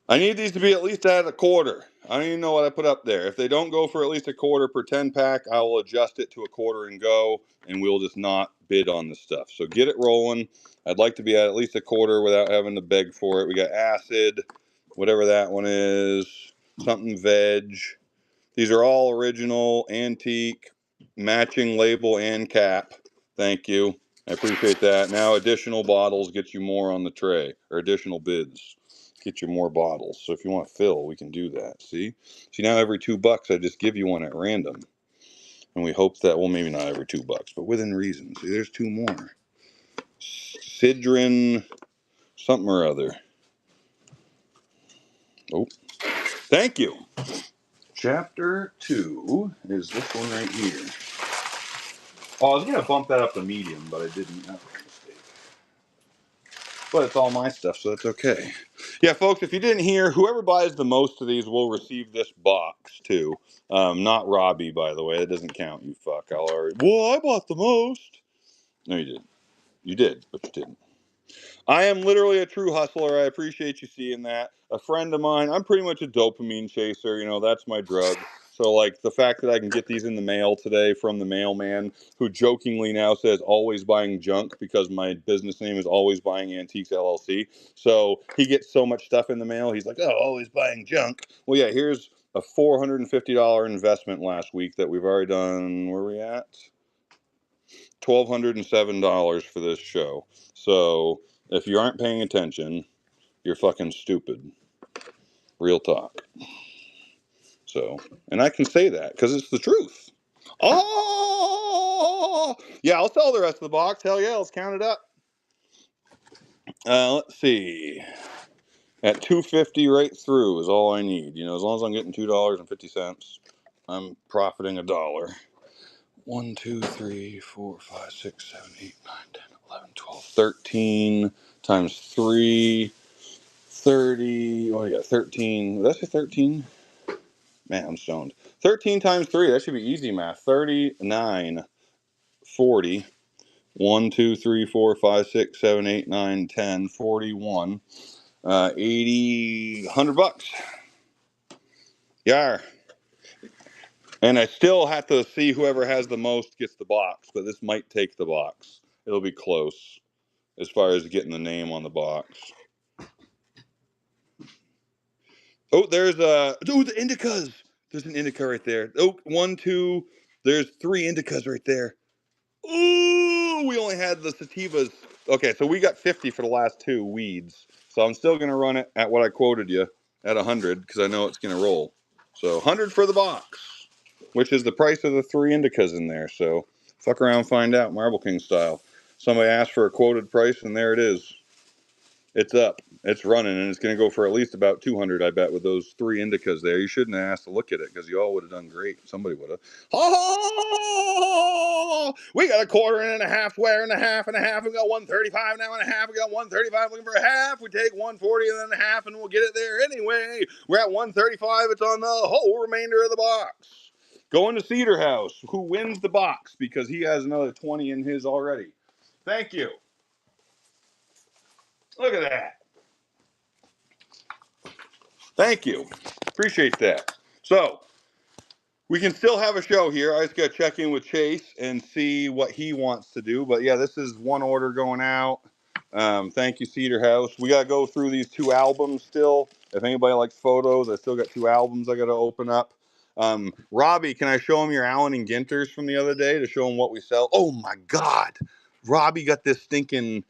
I need these to be at least at a quarter. I don't even know what I put up there. If they don't go for at least a quarter per 10 pack, I will adjust it to a quarter and go, and we'll just not bid on the stuff. So get it rolling. I'd like to be at least a quarter without having to beg for it. We got acid, whatever that one is, something veg. These are all original, antique, matching label and cap. Thank you. I appreciate that. Now additional bottles get you more on the tray, or additional bids get you more bottles. So if you want to fill, we can do that. See now every $2 I just give you one at random, and we hope that, well, maybe not every $2, but within reason. See, there's 2 more. Sidrin something or other. Oh, thank you. Chapter 2 is this one right here. Oh, I was gonna bump that up to medium, but I didn't. That was a mistake. But it's all my stuff, so that's okay. Yeah, folks, if you didn't hear, whoever buys the most of these will receive this box too. Not Robbie, by the way. That doesn't count. You fuck. Well, I bought the most. No, you didn't. You did, but you didn't. I am literally a true hustler. I appreciate you seeing that. A friend of mine, I'm pretty much a dopamine chaser. You know, that's my drug. So, like, the fact that I can get these in the mail today from the mailman, who jokingly now says always buying junk because my business name is Always Buying Antiques LLC. So he gets so much stuff in the mail. He's like, oh, always buying junk. Well, yeah, here's a $450 investment last week that we've already done. Where are we at? $1,207 for this show. So if you aren't paying attention, you're fucking stupid. Real talk. So, and I can say that because it's the truth. Oh, yeah, I'll sell the rest of the box. Hell yeah, let's count it up. Let's see. At $2.50 right through is all I need. You know, as long as I'm getting $2.50, I'm profiting $1. 1, 2, 3, 4, 5, 6, 7, 8, 9, 10, 11, 12, 13 times 3, 30. Oh, I got 13. Did I say 13? Man, I'm stoned. 13 times 3. That should be easy math. 39, 40. 1, 2, 3, 4, 5, 6, 7, 8, 9, 10, 41. 80, $100. Yeah. And I still have to see whoever has the most gets the box, but this might take the box. It'll be close as far as getting the name on the box. Oh, there's the indicas. There's an indica right there. Oh, 1, 2. There's 3 indicas right there. Ooh, we only had the sativas. Okay, so we got 50 for the last 2 weeds. So I'm still gonna run it at what I quoted you at 100 because I know it's gonna roll. So 100 for the box, which is the price of the 3 indicas in there. So fuck around, find out, Marble King style. Somebody asked for a quoted price, and there it is. It's up. It's running, and it's going to go for at least about 200, I bet, with those 3 indicas there. You shouldn't have asked to look at it because you all would have done great. Somebody would have. Oh, we got a quarter and a half, square and a half and a half. We got 135 now and a half. We got 135 looking for a half. We take 140 and then a half, and we'll get it there anyway. We're at 135. It's on the whole remainder of the box. Going to Cedar House, who wins the box because he has another 20 in his already. Thank you. Look at that. Thank you. Appreciate that. So, we can still have a show here. I just got to check in with Chase and see what he wants to do. But yeah, this is one order going out. Thank you, Cedar House. We got to go through these 2 albums still. If anybody likes photos, I still got 2 albums I got to open up. Robbie, can I show him your Allen and Ginters from the other day to show him what we sell? Oh my God. Robbie got this stinking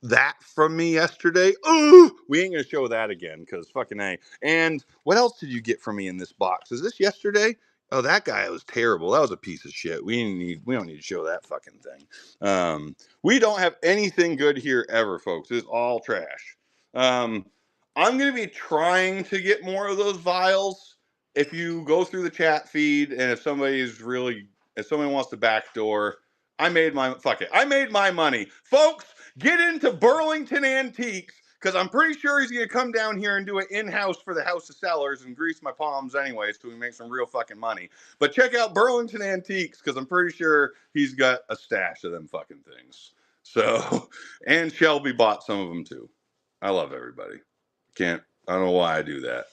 that from me yesterday. Ooh, we ain't going to show that again because fucking A. And what else did you get from me in this box? Is this yesterday? Oh, that guy was terrible. That was a piece of shit. We don't need to show that fucking thing. We don't have anything good here ever, folks. It's all trash. I'm gonna be trying to get more of those vials. If you go through the chat feed and if somebody wants to backdoor, I made my money. Folks, get into Burlington Antiques. Because I'm pretty sure he's going to come down here and do it in-house for the House of Sellers and grease my palms anyway so we make some real fucking money. But check out Burlington Antiques because I'm pretty sure he's got a stash of them fucking things. So, and Shelby bought some of them too. I love everybody. I don't know why I do that.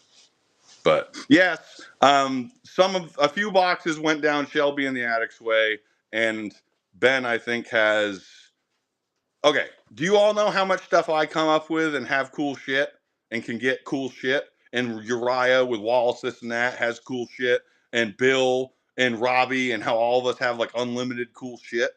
But yes, a few boxes went down Shelby and the Addict's way. And Ben, I think, has... Okay, do you all know how much stuff I come up with and have cool shit and can get cool shit? And Uriah with Wallace, this and that, has cool shit. And Bill and Robbie and how all of us have like unlimited cool shit.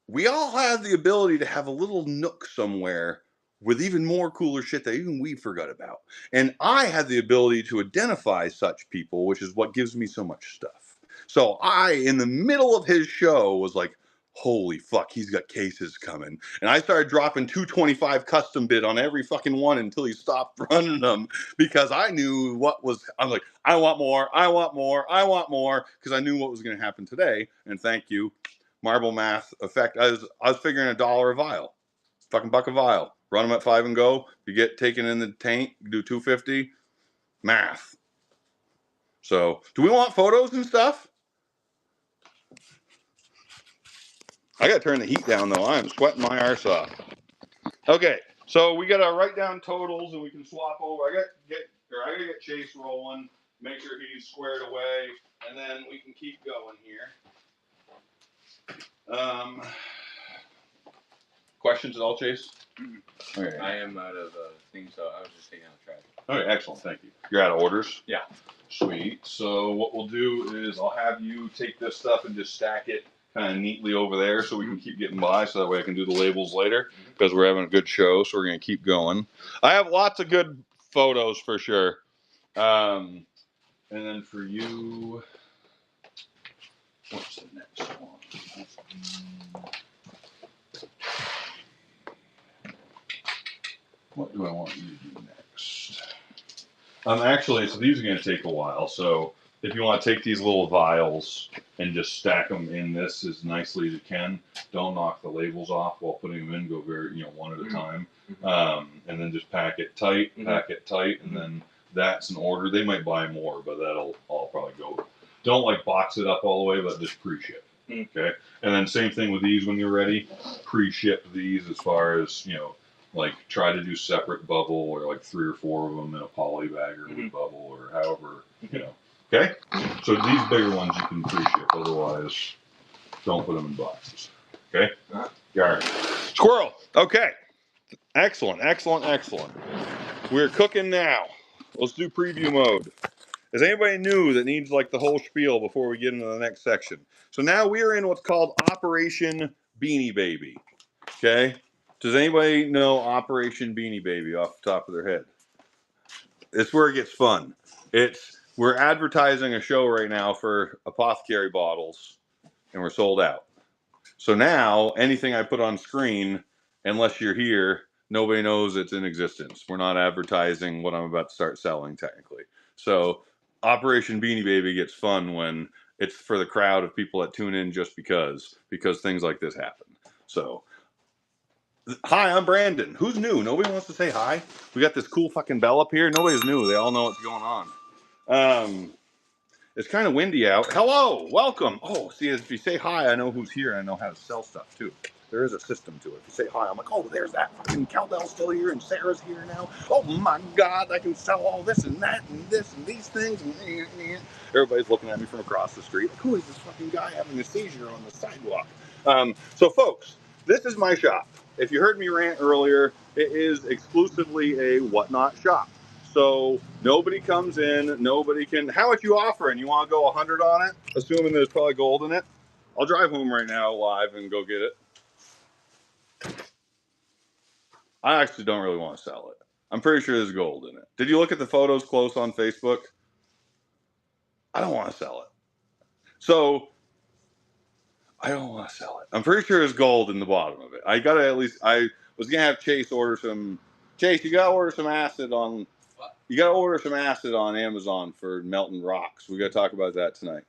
We all have the ability to have a little nook somewhere with even more cooler shit that even we forgot about. And I have the ability to identify such people, which is what gives me so much stuff. So I, in the middle of his show, was like, holy fuck, he's got cases coming. And I started dropping 225 custom bid on every fucking one until he stopped running them because I knew I'm like, I want more, I want more, I want more, because I knew what was going to happen today. And thank you. Marble math effect. I was figuring $1 a vial, fucking buck a vial. Run them at 5 and go. You get taken in the tank, do 250. Math. So, do we want photos and stuff? I gotta turn the heat down though. I am sweating my arse off. Okay, so we gotta write down totals and we can swap over. I gotta get Chase rolling, make sure he's squared away, and then we can keep going here. Questions at all, Chase? Mm-hmm. Okay. I am out of things, so I was just taking out the trash. Okay, excellent, thank you. You're out of orders? Yeah. Sweet. So what we'll do is I'll have you take this stuff and just stack it kind of neatly over there so we can keep getting by, so that way I can do the labels later, because we're having a good show, so we're going to keep going. I have lots of good photos for sure. And then for you, what's the next one? What do I want you to do next? Actually, so these are going to take a while. So if you want to take these little vials and just stack them in this as nicely as you can, don't knock the labels off while putting them in. Go very, one at a time, and then just pack it tight, and then that's an order. They might buy more, but that'll all probably go. Don't like box it up all the way, but just pre-ship. Okay, and then same thing with these when you're ready. Pre-ship these as far as like try to do separate bubble or like 3 or 4 of them in a poly bag or with bubble or however, Okay? So these bigger ones you can pre-ship, otherwise don't put them in boxes. Okay? Yard. Squirrel. Okay. Excellent, excellent, excellent. We're cooking now. Let's do preview mode. Is anybody new that needs like the whole spiel before we get into the next section? So now we are in what's called Operation Beanie Baby. Okay? Does anybody know Operation Beanie Baby off the top of their head? It's where it gets fun. We're advertising a show right now for apothecary bottles, and we're sold out. So now anything I put on screen, unless you're here, nobody knows it's in existence. We're not advertising what I'm about to start selling technically. So Operation Beanie Baby gets fun when it's for the crowd of people that tune in just because things like this happen. So hi, I'm Brandon. Who's new? Nobody wants to say hi. We got this cool fucking bell up here. Nobody's new. They all know what's going on. It's kind of windy out. Hello, welcome. Oh, see, if you say hi, I know who's here. I know how to sell stuff too. There is a system to it. If you say hi, I'm like, oh, there's that fucking cowbell still here, and Sarah's here now. Oh my God, I can sell all this and that and this and these things. And everybody's looking at me from across the street. Like, who is this fucking guy having a seizure on the sidewalk? So, folks, this is my shop. If you heard me rant earlier, it is exclusively a whatnot shop. So nobody comes in, nobody can. How much you offering? You want to go 100 on it, assuming there's probably gold in it? I'll drive home right now live and go get it. I actually don't really want to sell it. I'm pretty sure there's gold in it. Did you look at the photos close on Facebook? I don't want to sell it. So I don't want to sell it. I'm pretty sure there's gold in the bottom of it. I gotta at least. I was gonna have Chase order some. Chase, you gotta order some acid on. What? You gotta order some acid on Amazon for melting rocks. We gotta talk about that tonight.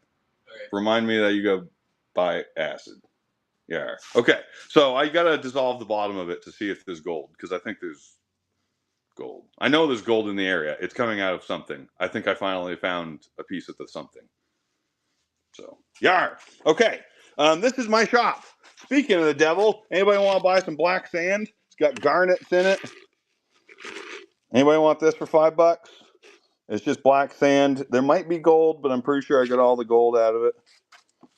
Okay. Remind me that you go buy acid. Yeah. Okay. So I gotta dissolve the bottom of it to see if there's gold, because I think there's gold. I know there's gold in the area. It's coming out of something. I think I finally found a piece of the something. So, yar. Okay. This is my shop. Speaking of the devil, anybody want to buy some black sand? It's got garnets in it. Anybody want this for $5? It's just black sand. There might be gold, but I'm pretty sure I got all the gold out of it.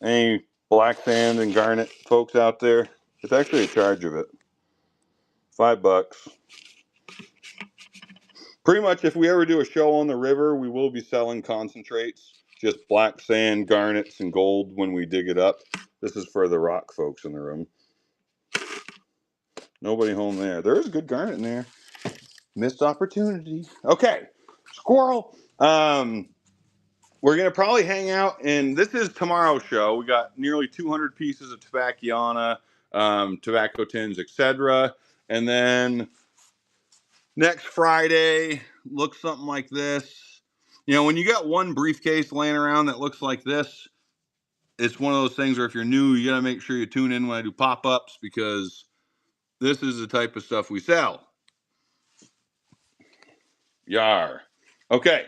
Any black sand and garnet folks out there? It's actually a charge of it. $5. Pretty much, if we ever do a show on the river, we will be selling concentrates, just black sand, garnets, and gold when we dig it up. This is for the rock folks in the room. Nobody home there. There is a good garnet in there. Missed opportunity. Okay, squirrel. We're gonna probably hang out, and this is tomorrow's show. We got nearly 200 pieces of Tobacciana, tobacco tins, etc. And then next Friday looks something like this. You know, when you got one briefcase laying around that looks like this, it's one of those things where if you're new, you gotta make sure you tune in when I do pop-ups, because this is the type of stuff we sell. Yar. Okay.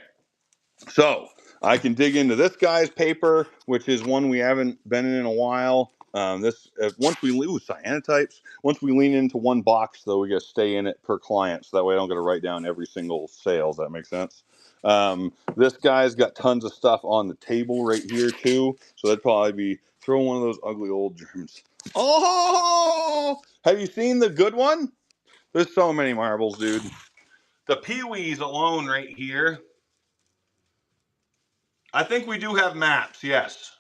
So I can dig into this guy's paper, which is one we haven't been in a while. Once we lose cyanotypes, once we lean into one box, though, we got to stay in it per client, so that way I don't got to write down every single sale. Does that make sense? This guy's got tons of stuff on the table right here too, so that'd probably be throw one of those ugly old germs. Oh, have you seen the good one? There's so many marbles, dude. The peewees alone right here. I think we do have maps, yes.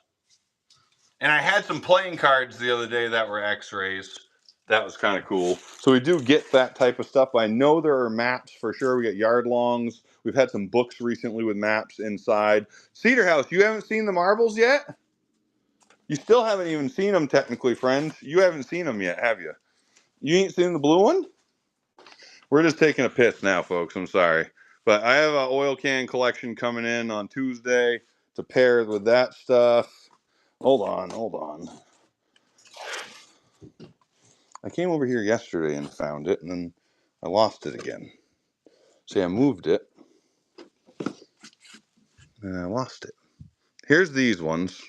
And I had some playing cards the other day that were x-rays. That was kind of cool. So we do get that type of stuff. I know there are maps for sure. We got yard longs. We've had some books recently with maps inside. Cedar House, you haven't seen the marbles yet? You still haven't even seen them technically, friends. You haven't seen them yet, have you? You ain't seen the blue one? We're just taking a piss now, folks. I'm sorry. But I have an oil can collection coming in on Tuesday to pair with that stuff. Hold on. I came over here yesterday and found it, and then I lost it again. See, I moved it, and I lost it. Here's these ones,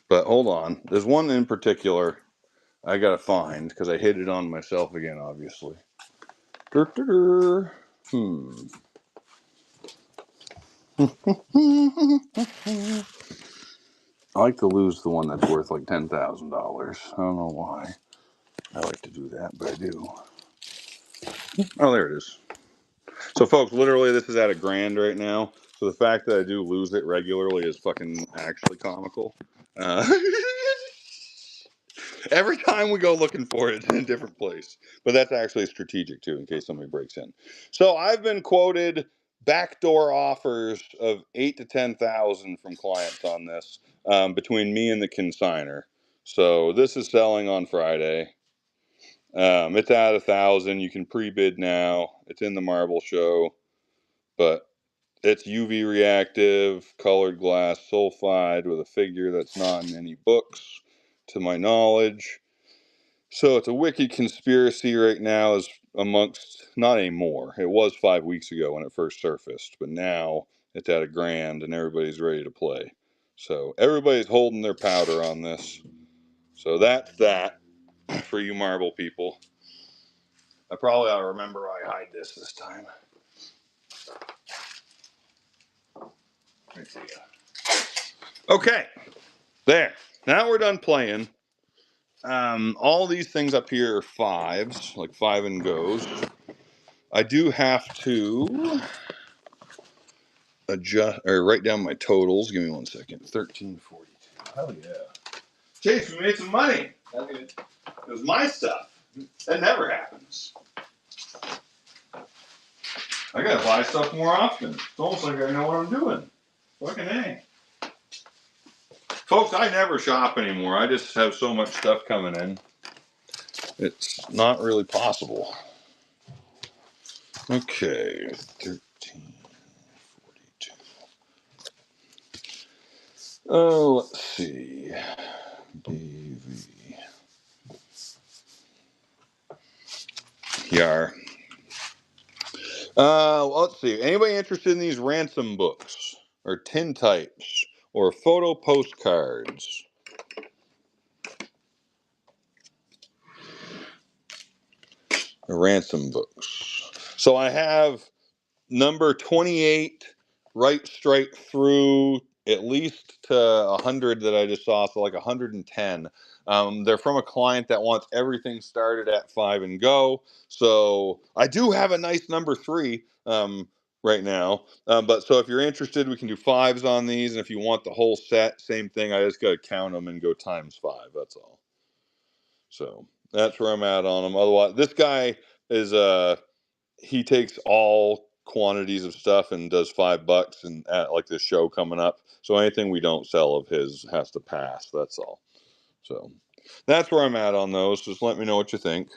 but hold on. There's one in particular I gotta find, because I hid it on myself again, obviously. I like to lose the one that's worth like $10,000. I don't know why I like to do that, but I do. Oh, there it is. So, folks, literally, this is at $1,000 right now. So the fact that I do lose it regularly is fucking actually comical. Uh, every time we go looking for it, it's in a different place. But that's actually strategic, too, in case somebody breaks in. So I've been quoted backdoor offers of 8 to 10,000 from clients on this, between me and the consigner. So this is selling on Friday. It's at 1,000. You can pre-bid now. It's in the marble show, but it's UV reactive, colored glass sulfide with a figure that's not in any books, to my knowledge. So it's a wicked conspiracy right now, is amongst, not anymore. It was 5 weeks ago when it first surfaced, but now it's at $1,000 and everybody's ready to play. So everybody's holding their powder on this. So that's that. for you marble people. I probably ought to remember I hide this time. Okay, there. Now we're done playing. All these things up here are fives, like 5 and goes. I do have to adjust or write down my totals. Give me 1 second. 1342. Hell yeah. Chase, we made some money. It was my stuff. That never happens. I gotta buy stuff more often. It's almost like I know what I'm doing. Fucking A. Folks, I never shop anymore. I just have so much stuff coming in. It's not really possible. Okay, 1342. Oh, let's see. BV. Yar. Let's see. Anybody interested in these ransom books or tintypes or photo postcards? Ransom books. So I have number 28 right straight through at least to 100 that I just saw, so like 110. They're from a client that wants everything started at 5 and go. So I do have a nice number 3 right now. But so if you're interested, we can do 5s on these. And if you want the whole set, same thing. I just got to count them and go times 5. That's all. So that's where I'm at on them. Otherwise, this guy is he takes all quantities of stuff and does $5 and at like this show coming up. So anything we don't sell of his has to pass. That's all. So that's where I'm at on those. Just let me know what you think.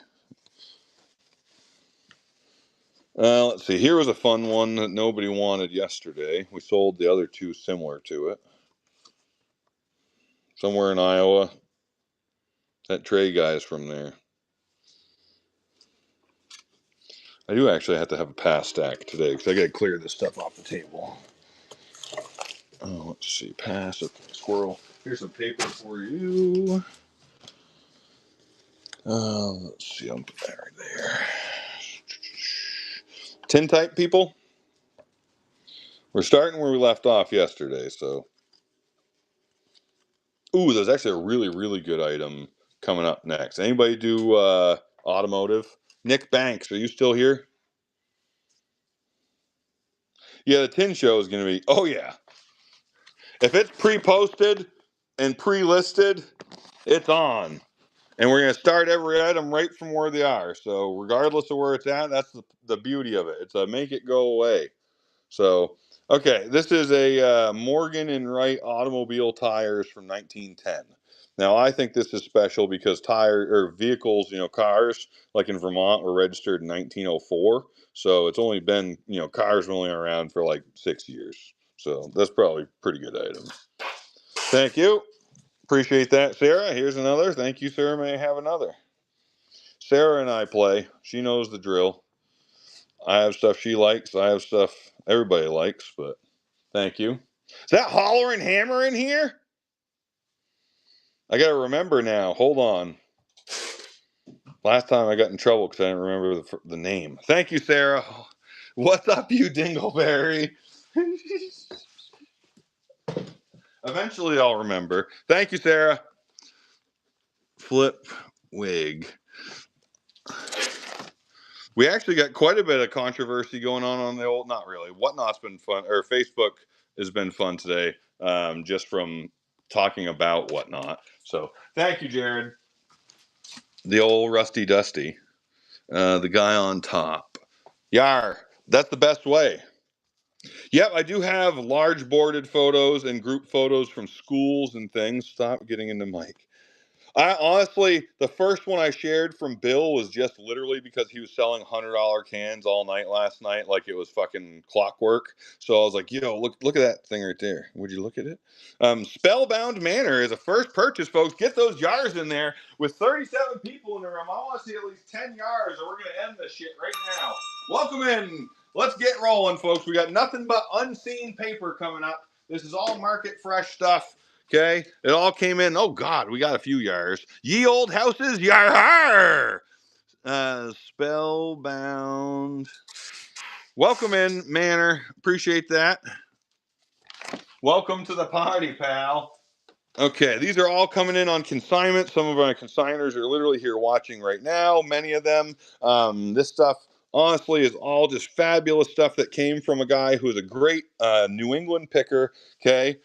Let's see. Here was a fun one that nobody wanted yesterday. We sold the other 2 similar to it. Somewhere in Iowa. That Trey guy's from there. I do actually have to have a pass stack today because I got to clear this stuff off the table. Oh, let's see. Pass. Okay, squirrel. Here's some paper for you. Let's see. I'll put that right there. Tintype people. We're starting where we left off yesterday. So, ooh, there's actually a really, really good item coming up next. Anybody do automotive? Nick Banks, are you still here? Yeah, the tin show is going to be. Oh yeah. If it's pre-posted and pre-listed, it's on. And we're going to start every item right from where they are. So regardless of where it's at, that's the beauty of it. It's a make it go away. So, okay, this is a Morgan and Wright automobile tires from 1910. Now, I think this is special because vehicles, cars, like in Vermont, were registered in 1904. So it's only been, cars were only around for like 6 years. So that's probably a pretty good item. Thank you. Appreciate that, Sarah. Here's another. Thank you, Sarah. May I have another? Sarah and I play. She knows the drill. I have stuff she likes. I have stuff everybody likes, but thank you. Is that Holler and Hammer in here? I got to remember now. Hold on. Last time I got in trouble because I didn't remember the name. Thank you, Sarah. What's up, you dingleberry? Eventually I'll remember. Thank you, Sarah. Flip wig. We actually got quite a bit of controversy going on the old, not really. Whatnot's been fun, or Facebook has been fun today, just from talking about Whatnot. So thank you, Jared. The old Rusty Dusty, the guy on top. Yar, that's the best way. Yep, I do have large boarded photos and group photos from schools and things. Stop getting into Mike. I honestly, the first one I shared from Bill was just literally because he was selling $100 cans all night last night, like it was fucking clockwork. So I was like, look at that thing right there. Would you look at it? Spellbound Manor is a first purchase, folks. Get those jars in there. With 37 people in the room, I want to see at least 10 jars, or we're gonna end this shit right now. Welcome in. Let's get rolling, folks. We got nothing but unseen paper coming up. This is all market fresh stuff. Okay, it all came in. Oh God, we got a few yars. Ye old houses, yar. Spellbound. Welcome in, Manor. Appreciate that. Welcome to the party, pal. Okay, these are all coming in on consignment. Some of our consigners are literally here watching right now. Many of them. This stuff, honestly, is all just fabulous stuff that came from a guy who is a great New England picker. Okay,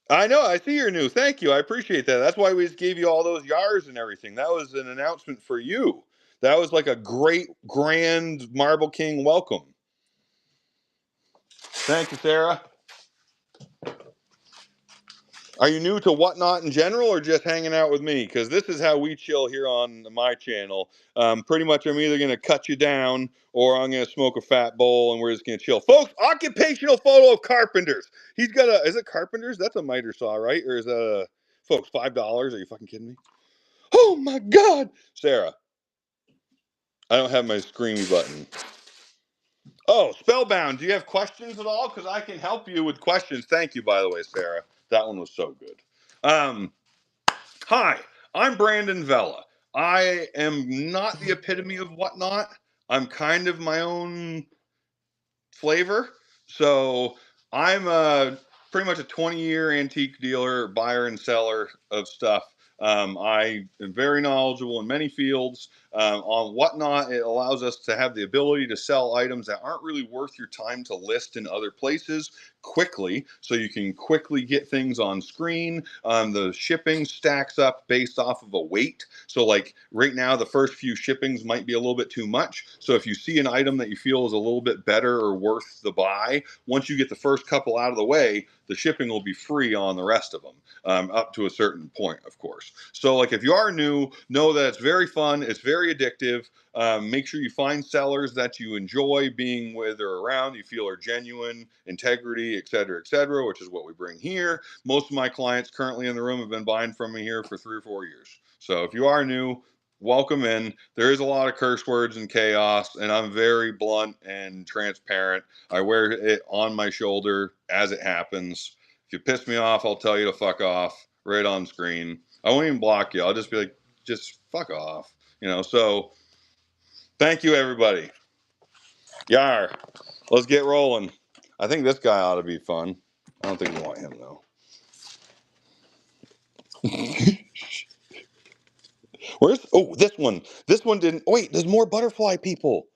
I know. I see you're new. Thank you. I appreciate that. That's why we just gave you all those yars and everything. That was an announcement for you. That was like a great, grand Marble King welcome. Thank you, Sarah. Are you new to Whatnot in general or just hanging out with me? Because this is how we chill here on my channel. Pretty much I'm either going to cut you down or I'm going to smoke a fat bowl and we're just going to chill. Folks, occupational photo of carpenters. He's got a, is it carpenters? That's a miter saw, right? Or is that a, folks, $5? Are you fucking kidding me? Oh my God. Sarah, I don't have my screamy button. Oh, Spellbound, do you have questions at all? Because I can help you with questions. Thank you, by the way, Sarah. That one was so good. Hi, I'm Brandon Vella. I am not the epitome of Whatnot. I'm kind of my own flavor. So I'm pretty much a 20-year antique dealer, buyer and seller of stuff. I am very knowledgeable in many fields. On Whatnot, it allows us to have the ability to sell items that aren't really worth your time to list in other places quickly, so you can quickly get things on screen. The shipping stacks up based off of a weight. So like right now, the first few shippings might be a little bit too much. So if you see an item that you feel is a little bit better or worth the buy, once you get the first couple out of the way, the shipping will be free on the rest of them, up to a certain point, of course. So like if you are new, know that it's very fun, it's very addictive. Make sure you find sellers that you enjoy being with or around, you feel are genuine, integrity, et cetera, which is what we bring here. Most of my clients currently in the room have been buying from me here for 3 or 4 years. So if you are new, welcome in. There is a lot of curse words and chaos, and I'm very blunt and transparent. I wear it on my shoulder as it happens. If you piss me off, I'll tell you to fuck off right on screen. I won't even block you. I'll just be like, just fuck off. You know, so thank you, everybody. Yar. Let's get rolling. I think this guy ought to be fun. I don't think we want him, though. Where's, oh, this one. This one didn't, oh, wait, there's more butterfly people.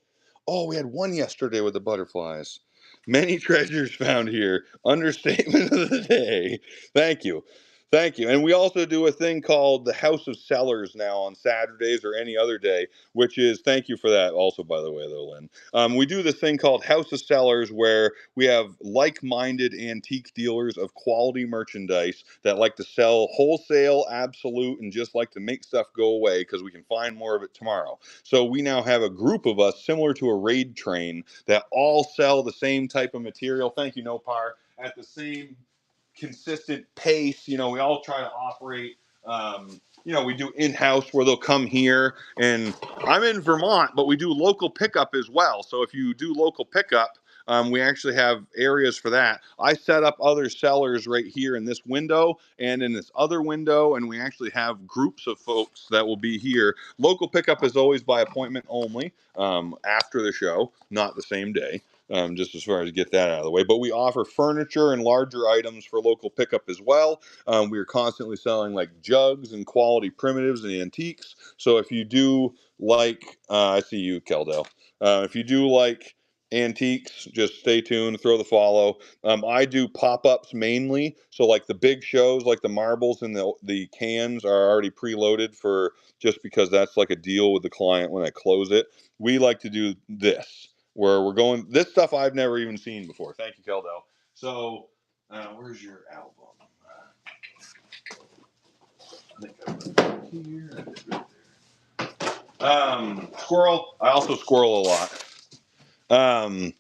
Oh, we had one yesterday with the butterflies. Many treasures found here. Understatement of the day. Thank you. Thank you. And we also do a thing called the House of Sellers now on Saturdays or any other day, which is, thank you for that also, by the way, though, Lynn. We do this thing called House of Sellers where we have like-minded antique dealers of quality merchandise that like to sell wholesale, absolute, and just like to make stuff go away because we can find more of it tomorrow. So we now have a group of us similar to a raid train that all sell the same type of material. Thank you, Nopar. At the same consistent pace. You know, we all try to operate. You know, we do in-house where they'll come here, and I'm in Vermont, but we do local pickup as well. So if you do local pickup, we actually have areas for that. I set up other sellers right here in this window and in this other window, and we actually have groups of folks that will be here. Local pickup is always by appointment only, after the show, not the same day. Just as far as get that out of the way. But we offer furniture and larger items for local pickup as well. We are constantly selling like jugs and quality primitives and antiques. So if you do like, I see you, Keldell. If you do like antiques, just stay tuned, throw the follow. I do pop-ups mainly. So like the big shows, like the marbles and the cans are already preloaded for, just because that's like a deal with the client when I close it. We like to do this, where we're going, this stuff I've never even seen before. Thank you, Keldo. So, where's your album? I think I put it here. I did right there. Squirrel. I also squirrel a lot.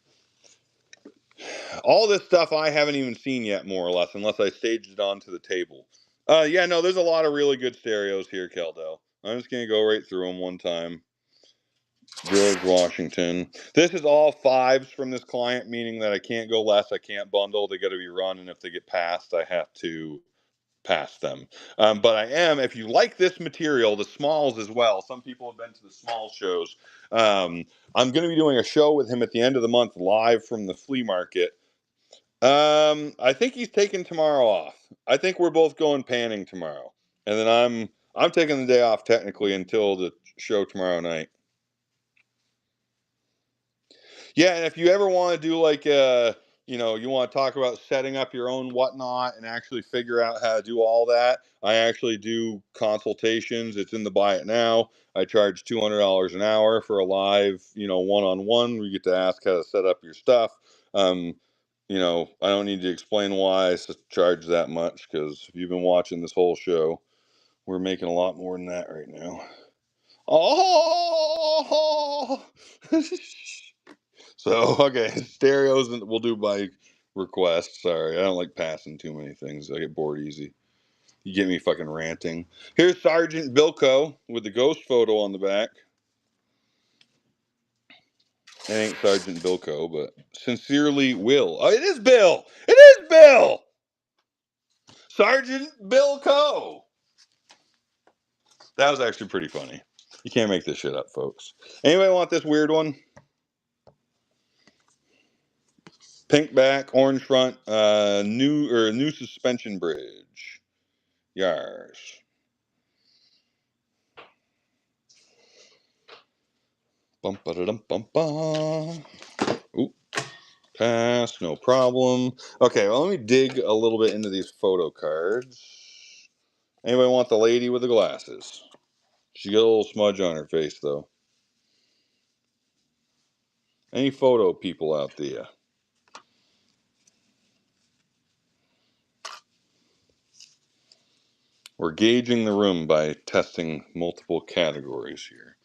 All this stuff I haven't even seen yet, more or less, unless I staged it onto the table. Yeah, no, there's a lot of really good stereos here, Keldo. I'm just gonna go right through them one time. George Washington. This is all fives from this client, meaning that I can't go less. I can't bundle. They got to be run, and if they get passed, I have to past them. But I am, if you like this material, the smalls as well. Some people have been to the small shows. I'm going to be doing a show with him at the end of the month live from the flea market. I think he's taking tomorrow off. I think we're both going panning tomorrow, and then I'm taking the day off technically until the show tomorrow night. Yeah, and if you ever want to do like you want to talk about setting up your own whatnot and actually figure out how to do all that, I actually do consultations. It's in the Buy It Now. I charge $200 an hour for a live, one-on-one. We get to ask how to set up your stuff. I don't need to explain why I charge that much because if you've been watching this whole show, we're making a lot more than that right now. Oh. So, okay, stereos we'll do by request. Sorry, I don't like passing too many things. I get bored easy. You get me fucking ranting. Here's Sergeant Bilko with the ghost photo on the back. It ain't Sergeant Bilko, but sincerely Will. Oh, it is Bill! It is Bill! Sergeant Bilko! That was actually pretty funny. You can't make this shit up, folks. Anybody want this weird one? Pink back, orange front, new suspension bridge. Yars. Bum ba da dum bum bum. Ooh, pass, no problem. Okay, well, let me dig a little bit into these photo cards. Anybody want the lady with the glasses? She got a little smudge on her face, though. Any photo people out there? We're gauging the room by testing multiple categories here.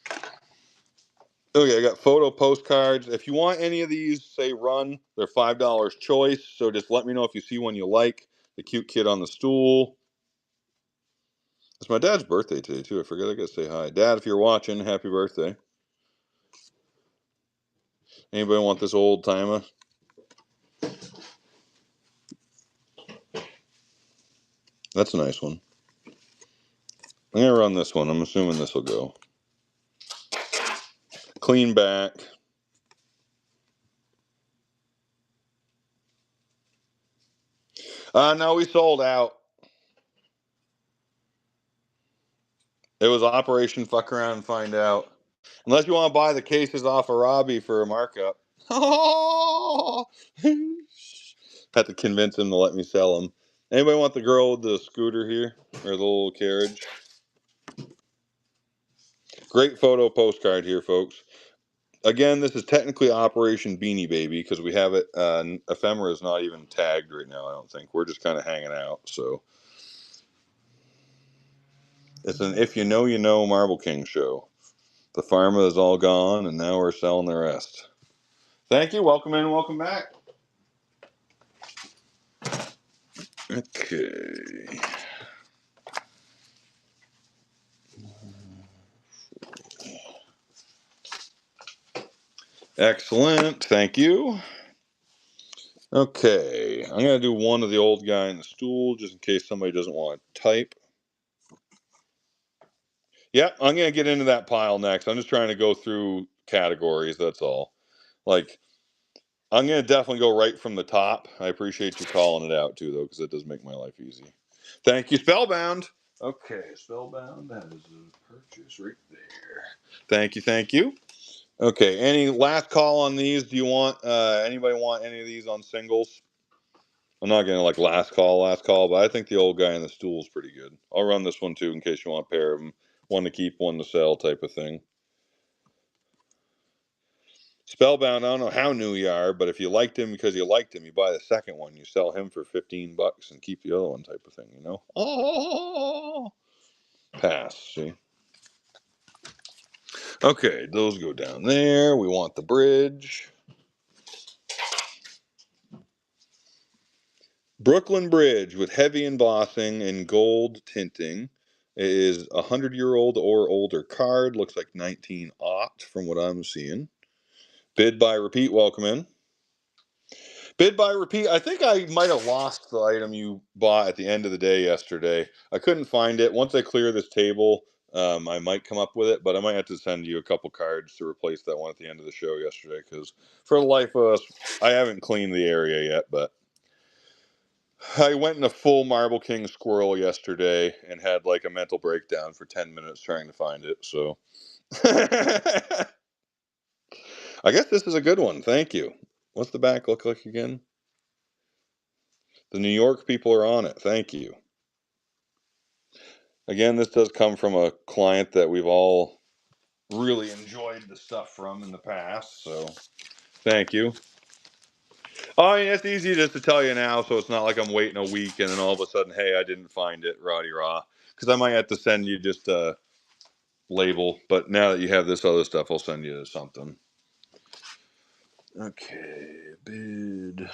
Okay, I got photo postcards. If you want any of these, say run, they're $5 choice. So just let me know if you see one you like. The cute kid on the stool. It's my dad's birthday today, too. I forgot I got to say hi. Dad, if you're watching, happy birthday. Anybody want this old timer? That's a nice one. I'm going to run this one. I'm assuming this will go. Clean back. No, we sold out. It was Operation Fuck Around and Find Out. Unless you want to buy the cases off of Robbie for a markup. Had to convince him to let me sell them. Anybody want the girl with the scooter here? Or the little carriage? Great photo postcard here, folks. Again, this is technically Operation Beanie Baby because we have it. Ephemera is not even tagged right now, I don't think. We're just kind of hanging out. So it's an If You Know, You Know Marble King show. The pharma is all gone, and now we're selling the rest. Thank you. Welcome in. Welcome back. Okay. Excellent. Thank you. Okay. I'm going to do one of the old guy in the stool just in case somebody doesn't want to type. Yeah, I'm going to get into that pile next. I'm just trying to go through categories. That's all. Like, I'm going to definitely go right from the top. I appreciate you calling it out, too, though, because it does make my life easy. Thank you, Spellbound. Okay, Spellbound. That is a purchase right there. Thank you. Thank you. Okay, any last call on these? Do you want anybody want any of these on singles? I'm not gonna like last call, but I think the old guy in the stool is pretty good. I'll run this one too in case you want a pair of them, one to keep, one to sell, type of thing. Spellbound, I don't know how new you are, but if you liked him because you liked him, you buy the second one, you sell him for $15 and keep the other one, type of thing, you know? Oh, pass. See. Okay, those go down there. We want the bridge. Brooklyn Bridge with heavy embossing and gold tinting. It is a 100-year-old or older card. Looks like 19-aught from what I'm seeing. Bid by repeat. Welcome in. Bid by repeat. I think I might have lost the item you bought at the end of the day yesterday. I couldn't find it. Once I clear this table, I might come up with it, but I might have to send you a couple cards to replace that one at the end of the show yesterday. Because for the life of us, I haven't cleaned the area yet. But I went in a full Marble King squirrel yesterday and had like a mental breakdown for 10 minutes trying to find it. So I guess this is a good one. Thank you. What's the back look like again? The New York people are on it. Thank you. Again, this does come from a client that we've all really enjoyed the stuff from in the past, so thank you. I mean, it's easy just to tell you now, so it's not like I'm waiting a week and then all of a sudden, hey, I didn't find it, Roddy Raw. Because I might have to send you just a label, but now that you have this other stuff, I'll send you something. Okay, bid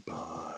by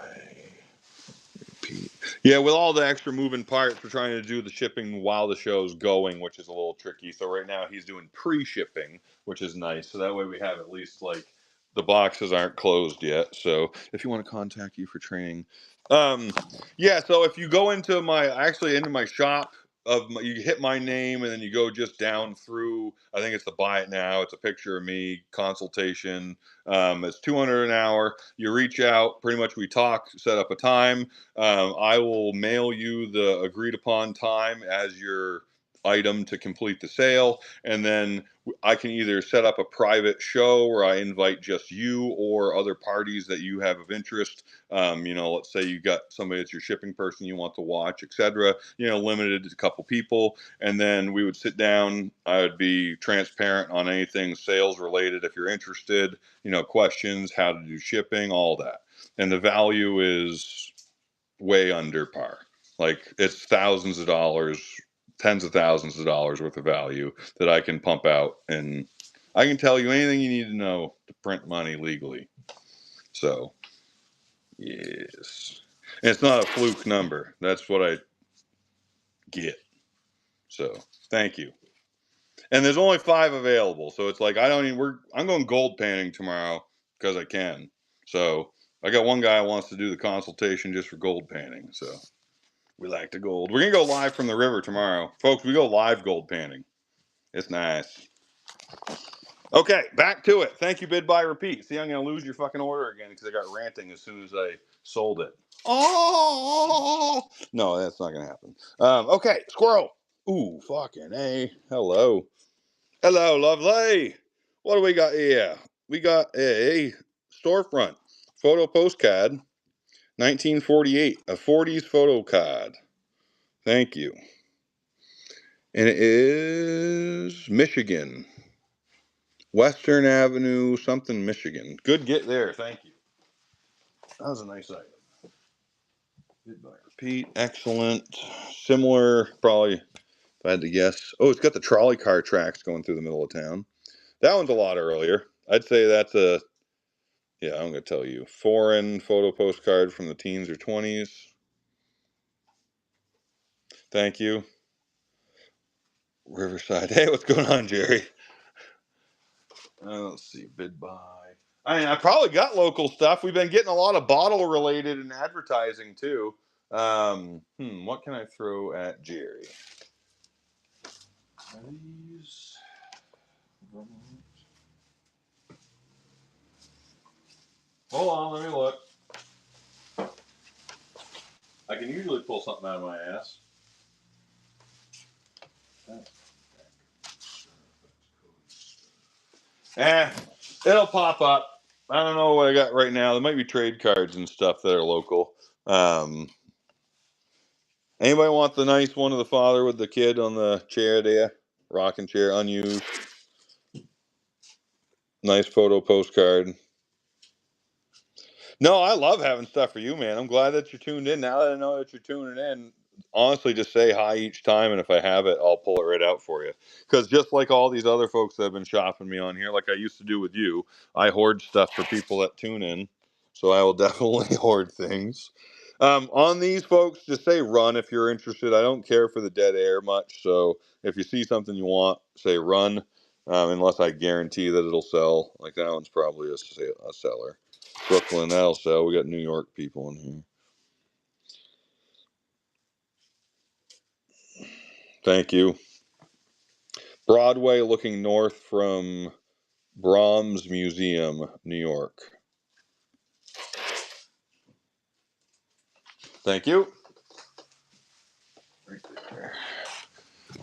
repeat. Yeah, with all the extra moving parts, we're trying to do the shipping while the show's going, which is a little tricky. So right now he's doing pre-shipping, which is nice. So that way we have at least like the boxes aren't closed yet. So if you want to contact you for training, yeah. So if you go into my shop you hit my name and then you go just down through. I think it's the buy it now. It's a picture of me consultation. It's $200 an hour. You reach out. Pretty much we talk, set up a time. I will mail you the agreed upon time as your item to complete the sale, and then I can either set up a private show where I invite just you or other parties that you have of interest. Let's say you got somebody that's your shipping person you want to watch, etc. Limited to a couple people, and then we would sit down. I would be transparent on anything sales related if you're interested. Questions, how to do shipping, all that, and the value is way under par. Like it's thousands of dollars, tens of thousands of dollars worth of value that I can pump out, and I can tell you anything you need to know to print money legally. So, yes. And it's not a fluke number. That's what I get. So, thank you. And there's only 5 available. So it's like I'm going gold panning tomorrow because I can. So, I got one guy who wants to do the consultation just for gold panning. So, we like the gold. We're going to go live from the river tomorrow. Folks, we go live gold panning. It's nice. Okay, back to it. Thank you, bid by repeat. See, I'm going to lose your fucking order again because I got ranting as soon as I sold it. Oh! No, that's not going to happen. Okay, squirrel. Ooh, fucking A. Hello. Hello, lovely. What do we got here? We got a storefront photo postcard, 1948, a 40s photo card. Thank you. And it is Michigan. Western Avenue, something, Michigan. Good get there. Thank you. That was a nice item. Bid by repeat. Excellent. Similar, probably, if I had to guess. Oh, it's got the trolley car tracks going through the middle of town. That one's a lot earlier. I'd say that's yeah, I'm going to tell you. Foreign photo postcard from the teens or 20s. Thank you. Riverside. Hey, what's going on, Jerry? Let's see. Bid by. I probably got local stuff. We've been getting a lot of bottle related and advertising too. What can I throw at Jerry? These. Hold on, let me look. I can usually pull something out of my ass. It'll pop up. I don't know what I got right now. There might be trade cards and stuff that are local. Anybody want the nice one of the father with the kid on the chair there? Rocking chair, unused. Nice photo postcard. No, I love having stuff for you, man. I'm glad that you're tuned in. Now that I know that you're tuning in, honestly, just say hi each time, and if I have it, I'll pull it right out for you. Because just like all these other folks that have been shopping me on here, like I used to do with you, I hoard stuff for people that tune in. So I will definitely hoard things. On these folks, just say run if you're interested. I don't care for the dead air much. So if you see something you want, say run. unless I guarantee that it'll sell. Like that one's probably a seller. Brooklyn, that'll sell. We got New York people in here. Thank you. Broadway looking north from Brahms Museum, New York. Thank you. Right there.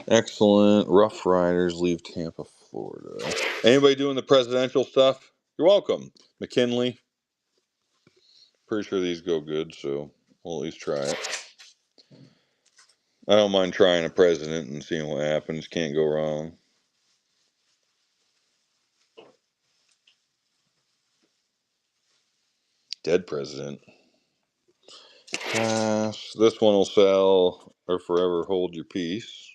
Excellent. Rough Riders leave Tampa, Florida. Anybody doing the presidential stuff? You're welcome. McKinley. Pretty sure these go good, so we'll at least try it. I don't mind trying a president and seeing what happens. Can't go wrong. Dead president. Pass. This one will sell or forever hold your peace.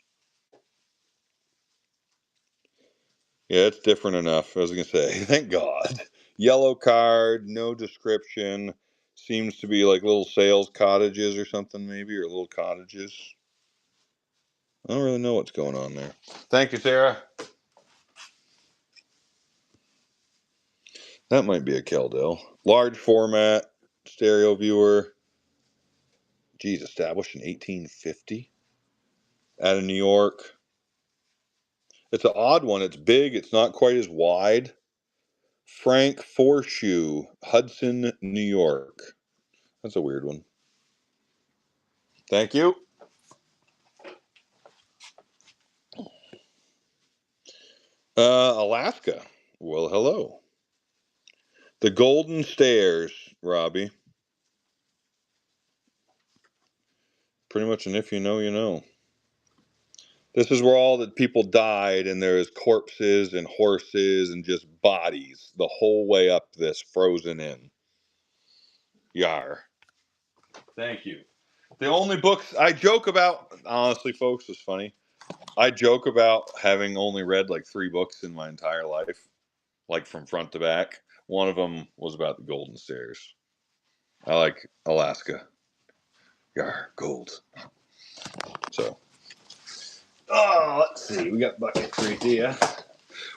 Yeah, it's different enough. I was going to say, thank God. Yellow card, no description. Seems to be like little sales cottages or something, maybe, or little cottages. I don't really know what's going on there. Thank you, Sarah. That might be a Keldell. Large format, stereo viewer. Geez, established in 1850. Out of New York. It's an odd one. It's big. It's not quite as wide. Frank Forshoe, Hudson, New York. That's a weird one. Thank you. Alaska. Well, hello. The Golden Stairs, Robbie. Pretty much an if you know, you know. This is where all the people died, and there's corpses and horses and just bodies the whole way up this, frozen in. Yar. Thank you. The only books I joke about, honestly, folks, is funny. I joke about having only read like 3 books in my entire life, like from front to back. One of them was about the Golden Stairs. I like Alaska. Yar, gold. So, let's see. We got bucket right there.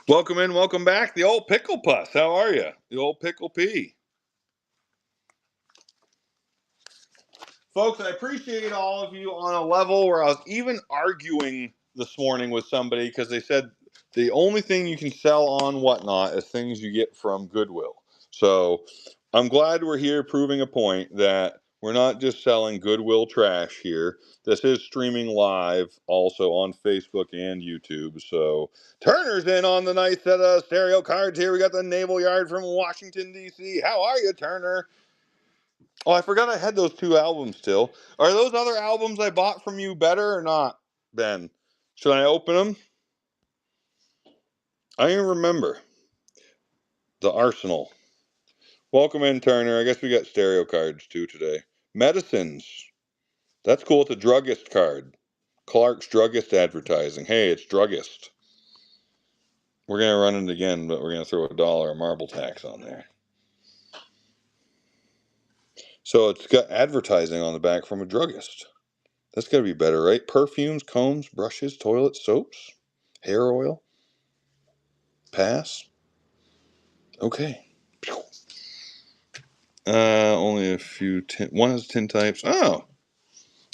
Welcome in, welcome back. The old pickle puss. How are you? The old pickle pea. Folks, I appreciate all of you on a level where I was even arguing this morning with somebody because they said the only thing you can sell on Whatnot is things you get from Goodwill. So I'm glad we're here proving a point that we're not just selling Goodwill trash here. This is streaming live also on Facebook and YouTube. So Turner's in on the nice set of stereo cards here. We got the Naval Yard from Washington, D.C. How are you, Turner? Oh, I forgot I had those 2 albums still. Are those other albums I bought from you better or not, Ben? Should I open them? I don't even remember. The Arsenal. Welcome in, Turner. I guess we got stereo cards too today. Medicines. That's cool. It's a druggist card. Clark's Druggist Advertising. Hey, it's druggist. We're going to run it again, but we're going to throw $1 marble tax on there. So it's got advertising on the back from a druggist. That's got to be better, right? Perfumes, combs, brushes, toilet soaps, hair oil. Pass. Okay. Only a few tin. One has 10 types. Oh,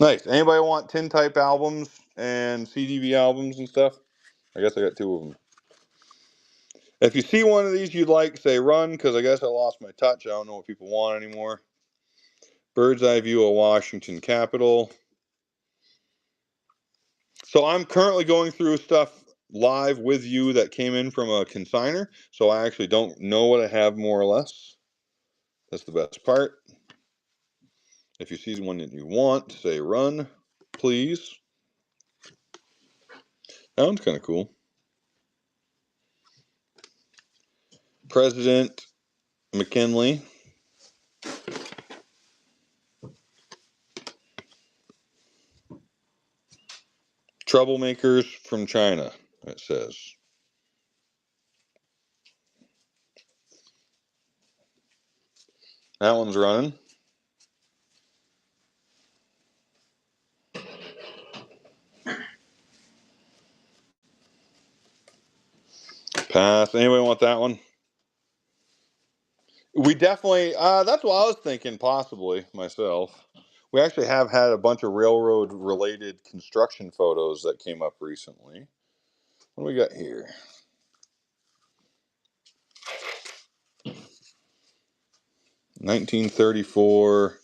nice. Anybody want 10 type albums and CDV albums and stuff? I guess I got 2 of them. If you see one of these you'd like, say run, because I guess I lost my touch. I don't know what people want anymore. Bird's eye view of Washington Capitol. So I'm currently going through stuff live with you that came in from a consigner. So I actually don't know what I have more or less. That's the best part. If you see one that you want, say run, please. That one's kind of cool. President McKinley. Troublemakers from China, it says. That one's running. Pass. Anybody want that one? We definitely, that's what I was thinking, possibly, myself. We actually have had a bunch of railroad-related construction photos that came up recently. What do we got here? 1934.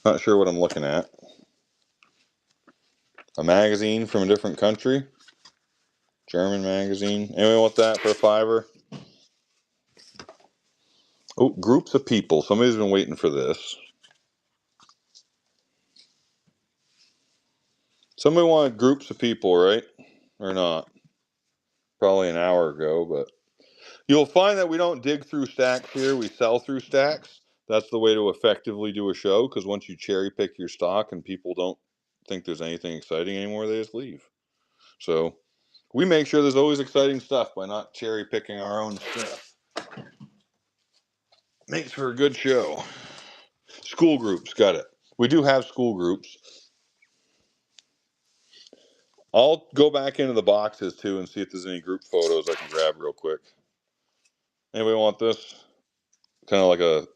Not sure what I'm looking at. A magazine from a different country. German magazine. Anybody want that for a $5? Oh, groups of people. Somebody's been waiting for this. Somebody wanted groups of people, right? Or not? Probably an hour ago, but you'll find that we don't dig through stacks here. We sell through stacks. That's the way to effectively do a show, because once you cherry pick your stock and people don't think there's anything exciting anymore, they just leave. So we make sure there's always exciting stuff by not cherry picking our own stuff. Makes for a good show. School groups, got it. We do have school groups. I'll go back into the boxes too and see if there's any group photos I can grab real quick. Anybody want this? Kind of like a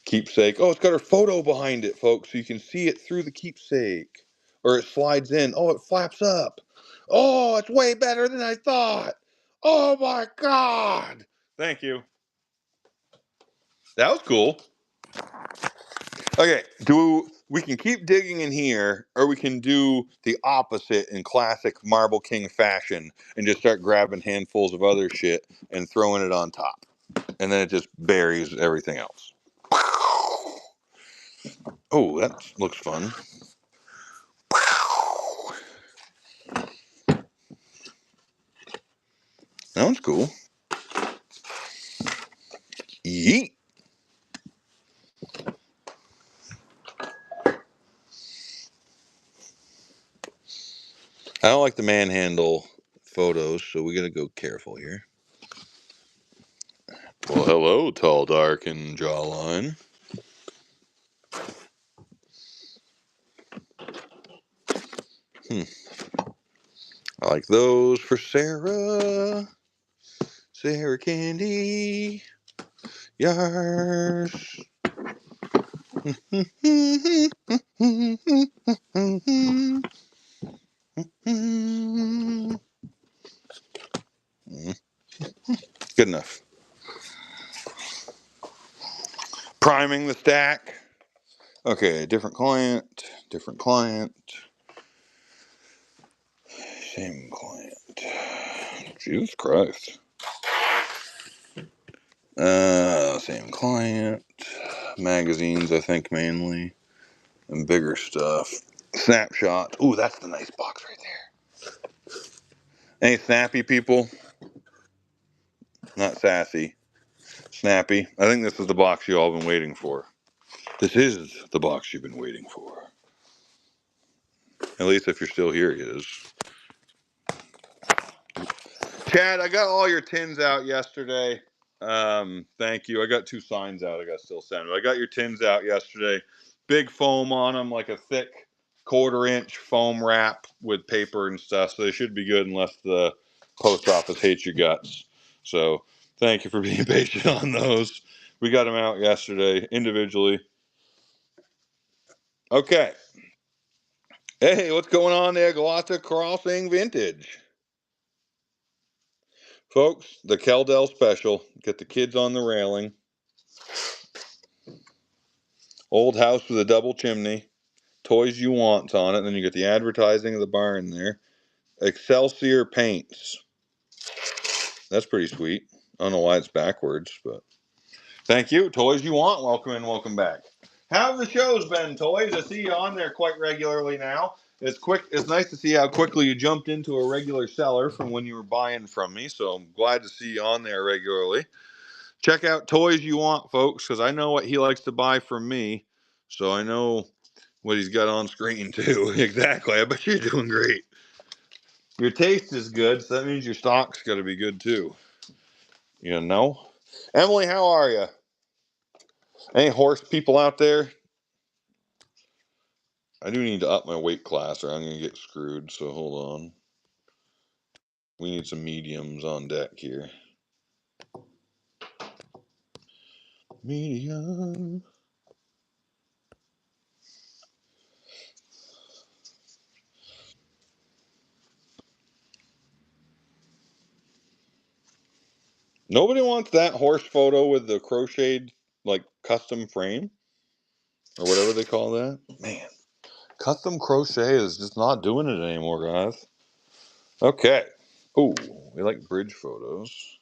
keepsake. Oh, it's got her photo behind it, folks, so you can see it through the keepsake. Or it slides in. Oh, it flaps up. Oh, it's way better than I thought. Oh my God. Thank you. That was cool. Okay, we can keep digging in here, or we can do the opposite in classic Marble King fashion and just start grabbing handfuls of other shit and throwing it on top. And then it just buries everything else. Oh, that looks fun. That one's cool. Yeet. I don't like the manhandle photos, so we gotta go careful here. Well, hello, tall, dark, and jawline. I like those for Sarah. Sarah Candy. Yars. Good enough. Priming the stack. Okay, different client. Same client. Jesus Christ. Same client. Magazines, I think, mainly. And bigger stuff. Snapshot. Ooh, that's the nice box right there. Any snappy people? Not sassy. Snappy. I think this is the box you all been waiting for. This is the box you've been waiting for. At least if you're still here, it is. Chad, I got all your tins out yesterday. Thank you. I got 2 signs out. I got to still send them. I got your tins out yesterday. Big foam on them, like a thick 1/4-inch foam wrap with paper and stuff. So they should be good unless the post office hates your guts. So thank you for being patient on those. We got them out yesterday individually. Okay. Hey, what's going on there, Galata Crossing Vintage? Folks, the Keldell special. Get the kids on the railing. Old house with a double chimney. Toys you want on it. And then you get the advertising of the barn there. Excelsior paints. That's pretty sweet. I don't know why it's backwards, but thank you. Toys you want. Welcome in, welcome back. How have the shows been, Toys? I see you on there quite regularly now. It's quick. It's nice to see how quickly you jumped into a regular seller from when you were buying from me. So I'm glad to see you on there regularly. Check out Toys You Want, folks, because I know what he likes to buy from me. So I know what he's got on screen, too. Exactly. I bet you're doing great. Your taste is good, so that means your stock's got to be good, too. You know? Emily, how are you? Any horse people out there? I do need to up my weight class or I'm going to get screwed, so hold on. We need some mediums on deck here. Medium. Nobody wants that horse photo with the crocheted, like, custom frame? Or whatever they call that? Man, custom crochet is just not doing it anymore, guys. Okay. Ooh, we like bridge photos.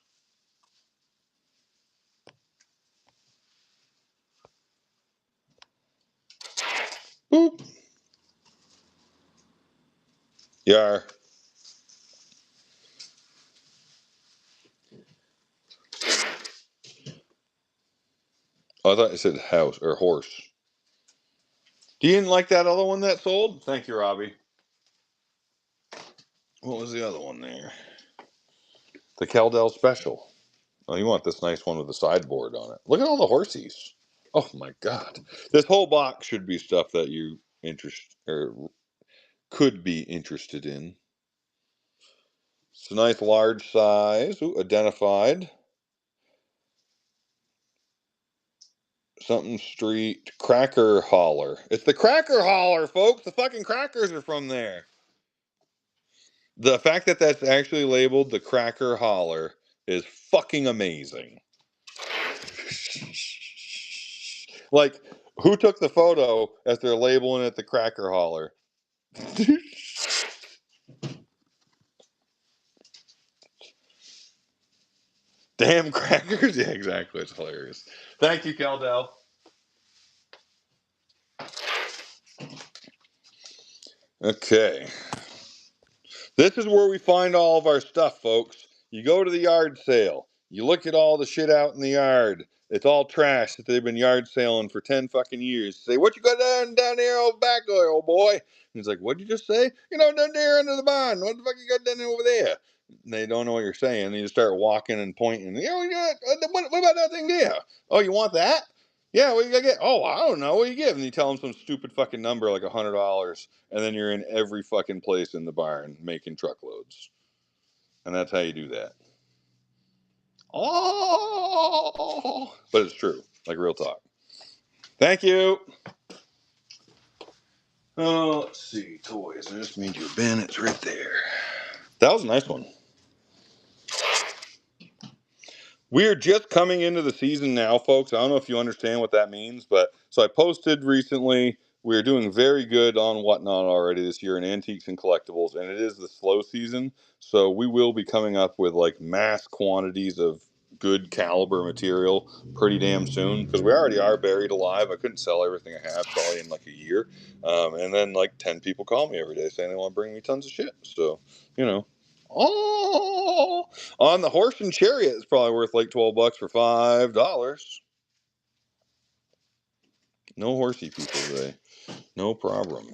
Boop. Yar. Oh, I thought you said house or horse. You didn't like that other one that sold? Thank you, Robbie. What was the other one there? The Caldell Special. Oh, you want this nice one with the sideboard on it. Look at all the horsies. Oh my god. This whole box should be stuff that you could be interested in. It's a nice large size. Ooh, identified. Something Street Cracker Holler. It's the Cracker Holler, folks. The fucking crackers are from there. The fact that that's actually labeled the Cracker Holler is fucking amazing. Like, who took the photo as they're labeling it the Cracker Holler? Damn crackers. Yeah, exactly. It's hilarious. Thank you, Caldell. Okay. This is where we find all of our stuff, folks. You go to the yard sale. You look at all the shit out in the yard. It's all trash that they've been yard selling for 10 fucking years. Say, what you got down there over back there, old boy? And he's like, what'd you just say? You know, down there under the barn. What the fuck you got down there over there? And they don't know what you're saying. And you start walking and pointing. What about that thing there? Oh, you want that? Yeah, what you gotta get? Oh, I don't know. What you give? And you tell them some stupid fucking number like $100, and then you're in every fucking place in the barn making truckloads. And that's how you do that. Oh, but it's true, like real talk. Thank you. Oh, let's see, toys. I just made you a bin. It's right there. That was a nice one. We're just coming into the season now, folks. I don't know if you understand what that means, but so I posted recently. We're doing very good on Whatnot already this year in antiques and collectibles, and it is the slow season. So we will be coming up with like mass quantities of good caliber material pretty damn soon because we already are buried alive. I couldn't sell everything I have probably in like a year. And then like 10 people call me every day saying they want to bring me tons of shit. So, you know. Oh, on the horse and chariot is probably worth like $12 for $5. No horsey people today. No problem.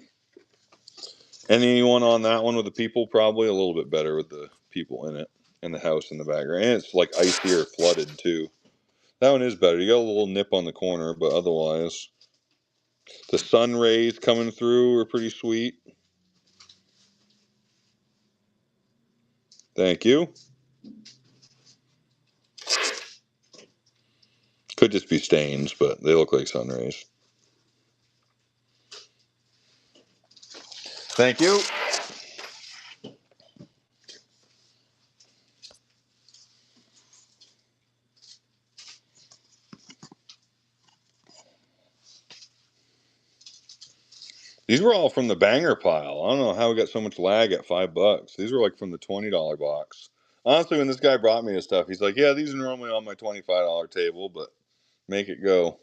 Anyone on that one with the people? Probably a little bit better with the people in it and the house in the background. And it's like icy or flooded too. That one is better. You got a little nip on the corner, but otherwise, the sun rays coming through are pretty sweet. Thank you. Could just be stains, but they look like sun rays. Thank you. These were all from the banger pile. I don't know how we got so much lag at $5. These were like from the $20 box. Honestly, when this guy brought me his stuff, he's like, yeah, these are normally on my $25 table, but make it go.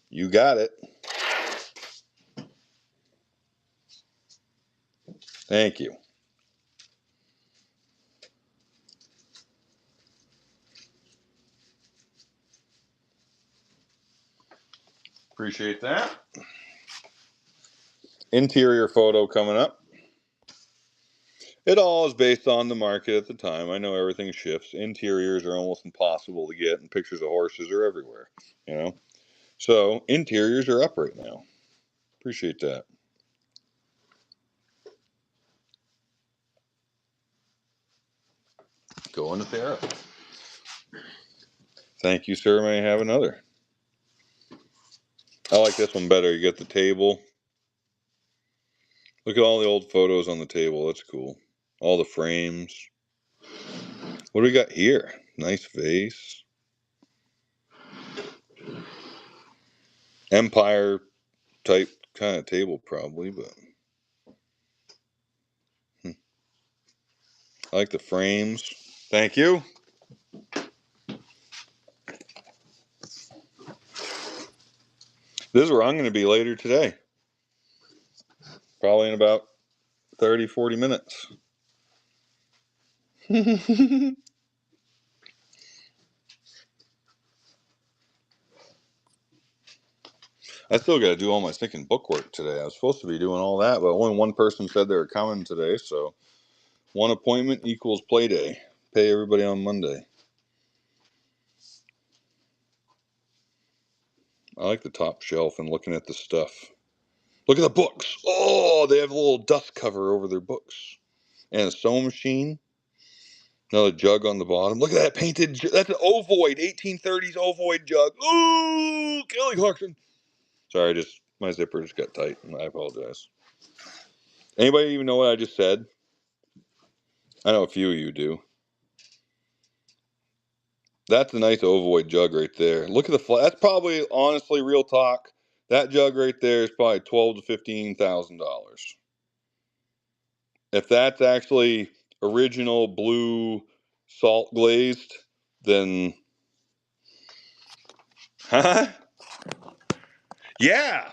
You got it. Thank you. Appreciate that. Interior photo coming up. It all is based on the market at the time. I know everything shifts. Interiors are almost impossible to get, and pictures of horses are everywhere, you know? So, interiors are up right now. Appreciate that. Go into Sarah. Thank you, sir. May I have another? I like this one better. You get the table. Look at all the old photos on the table. That's cool. All the frames. What do we got here? Nice vase. Empire type kind of table probably, but I like the frames. Thank you. This is where I'm going to be later today. Probably in about 30, 40 minutes. I still got to do all my stinking bookwork today. I was supposed to be doing all that, but only one person said they were coming today, so one appointment equals play day. Pay everybody on Monday. I like the top shelf and looking at the stuff. Look at the books. Oh, they have a little dust cover over their books. And a sewing machine. Another jug on the bottom. Look at that painted. That's an ovoid, 1830s ovoid jug. Ooh, Kelly Clarkson. Sorry, my zipper just got tight. I apologize. Anybody even know what I just said? I know a few of you do. That's a nice ovoid jug right there. Look at the that's probably, honestly, real talk. That jug right there is probably $12,000 to $15,000. If that's actually original blue salt glazed, then yeah.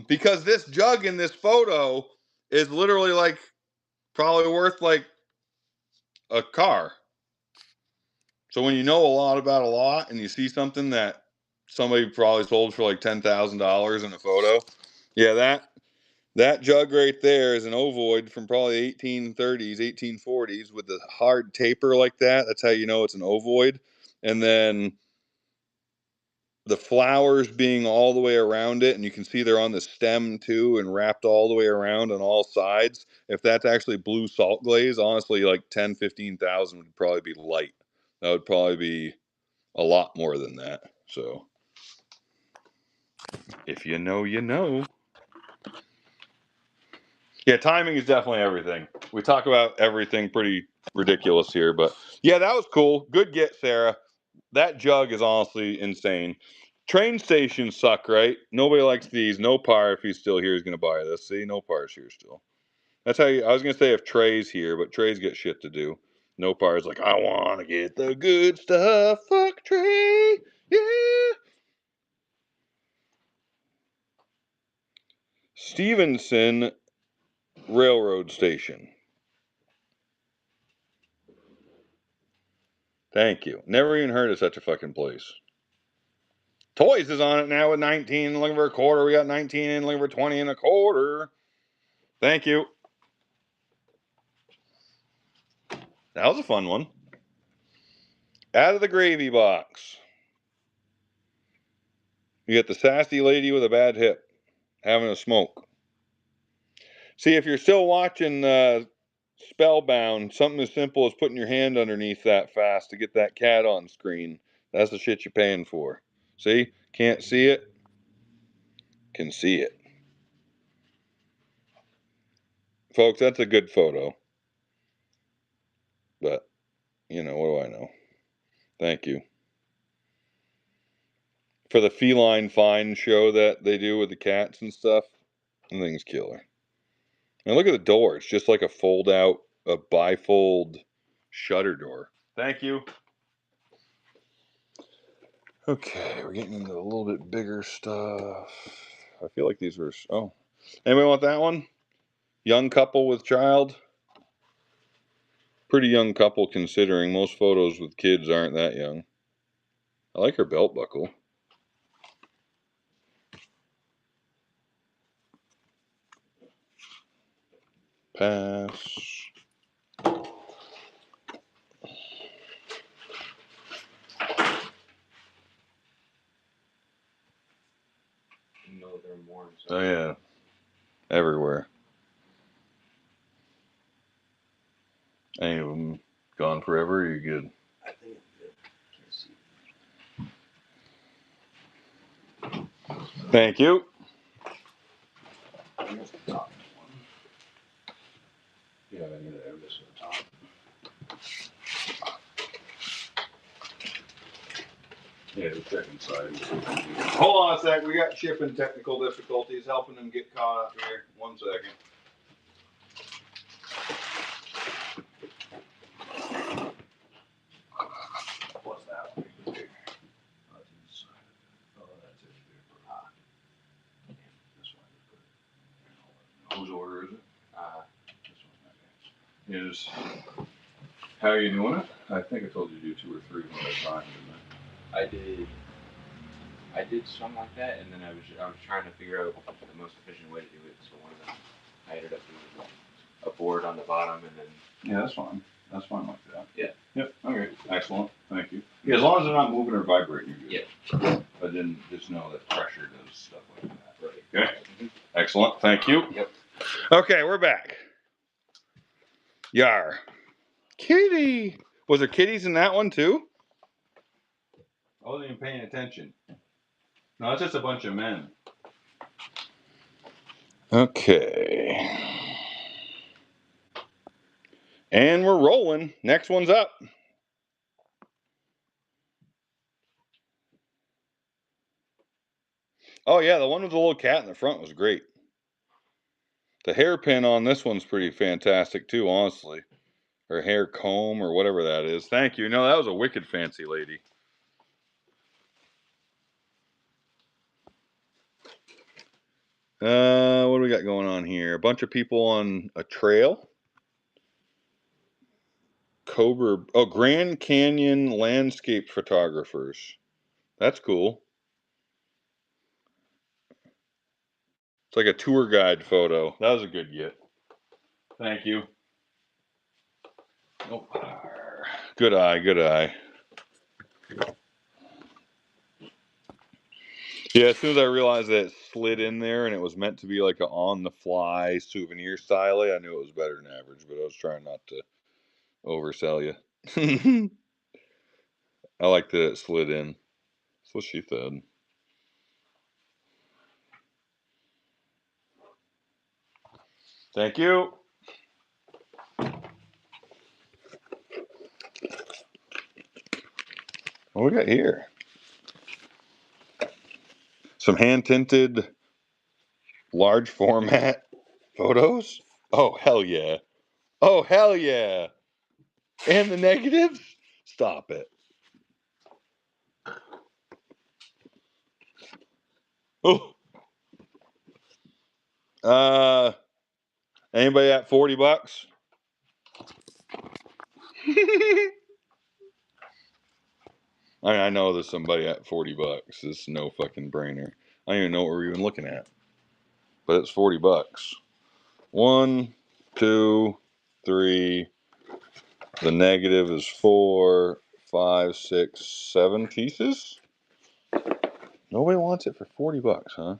Because this jug in this photo is literally like probably worth like a car. So when you know a lot about a lot and you see something that somebody probably sold for like $10,000 in a photo, yeah, that jug right there is an ovoid from probably 1830s, 1840s with a hard taper like that. That's how you know it's an ovoid. And then the flowers being all the way around it, and you can see they're on the stem too and wrapped all the way around on all sides. If that's actually blue salt glaze, honestly, like 10, 15,000 would probably be light. That would probably be a lot more than that. So if you know, you know. Yeah, timing is definitely everything. We talk about everything pretty ridiculous here, but yeah, that was cool. Good get, Sarah. That jug is honestly insane. Train stations suck, right? Nobody likes these. No Par, if he's still here, is going to buy this. See, no Par's here still. That's how I was going to say if Trey's here, but Trey's got shit to do. No Par is like, I want to get the good stuff. Fuck Trey. Yeah. Stevenson Railroad Station. Thank you. Never even heard of such a fucking place. Toys is on it now with 19, looking for a quarter. We got 19 in, looking for 20 and a quarter. Thank you. That was a fun one. Out of the gravy box. You get the sassy lady with a bad hip having a smoke. See, if you're still watching Spellbound, something as simple as putting your hand underneath that fast to get that cat on screen. That's the shit you're paying for. See? Can't see it? Can see it. Folks, that's a good photo. But, you know, what do I know? Thank you. For the Feline Find show that they do with the cats and stuff, the thing's killer. And look at the door. It's just like a bifold shutter door. Thank you. Okay, we're getting into a little bit bigger stuff. I feel like these were... Oh. Anybody want that one? Young couple with child? Pretty young couple considering most photos with kids aren't that young. I like her belt buckle. Pass. No, there are more. Oh yeah, everywhere. Any of them. Gone forever, or are you good? I think it's good. Can't see. Thank you. Here's the top one. Yeah, I need to have this at the top. Yeah, the second side. Hold on a sec. We got shipping technical difficulties helping them get caught up here. 1 second. What's that one? Here. Oh, that's inside. Oh, that's it. This one. Whose order is it? This one. Is how are you doing it? I think I told you to do 2 or 3 one at a time, didn't I did some like that, and then I was trying to figure out the most efficient way to do it. So one of them, I ended up doing a board on the bottom, and then Yeah, that's fine. That's fine like that. Yeah. Yep. Okay. Excellent. Thank you. Yeah, as long as they're not moving or vibrating, you're good. Yeah. But then just know that pressure does stuff like that. Right. Okay. Excellent. Thank you. Yep. Okay, we're back. Yar. Kitty. Was there kitties in that one too? I wasn't even paying attention. No, it's just a bunch of men. Okay. And we're rolling. Next one's up. Oh yeah, the one with the little cat in the front was great. The hairpin on this one's pretty fantastic too, honestly. Her hair comb or whatever that is. Thank you. No, that was a wicked fancy lady. What do we got going on here? A bunch of people on a trail. Cobra. Oh, Grand Canyon landscape photographers. That's cool. It's like a tour guide photo. That was a good get. Thank you. Oh, good eye, good eye. Yeah, as soon as I realized that it slid in there and it was meant to be like a on-the-fly souvenir style, I knew it was better than average, but I was trying not to oversell you. I like that it slid in. That's what she said. Thank you. What we got here? Some hand-tinted large format photos? Oh, hell yeah. Oh, hell yeah. And the negatives? Stop it. Oh. Anybody at $40? I know there's somebody at $40. It's no fucking brainer. I don't even know what we're even looking at. But it's $40. 1, 2, 3. The negative is 4, 5, 6, 7 pieces. Nobody wants it for $40, huh?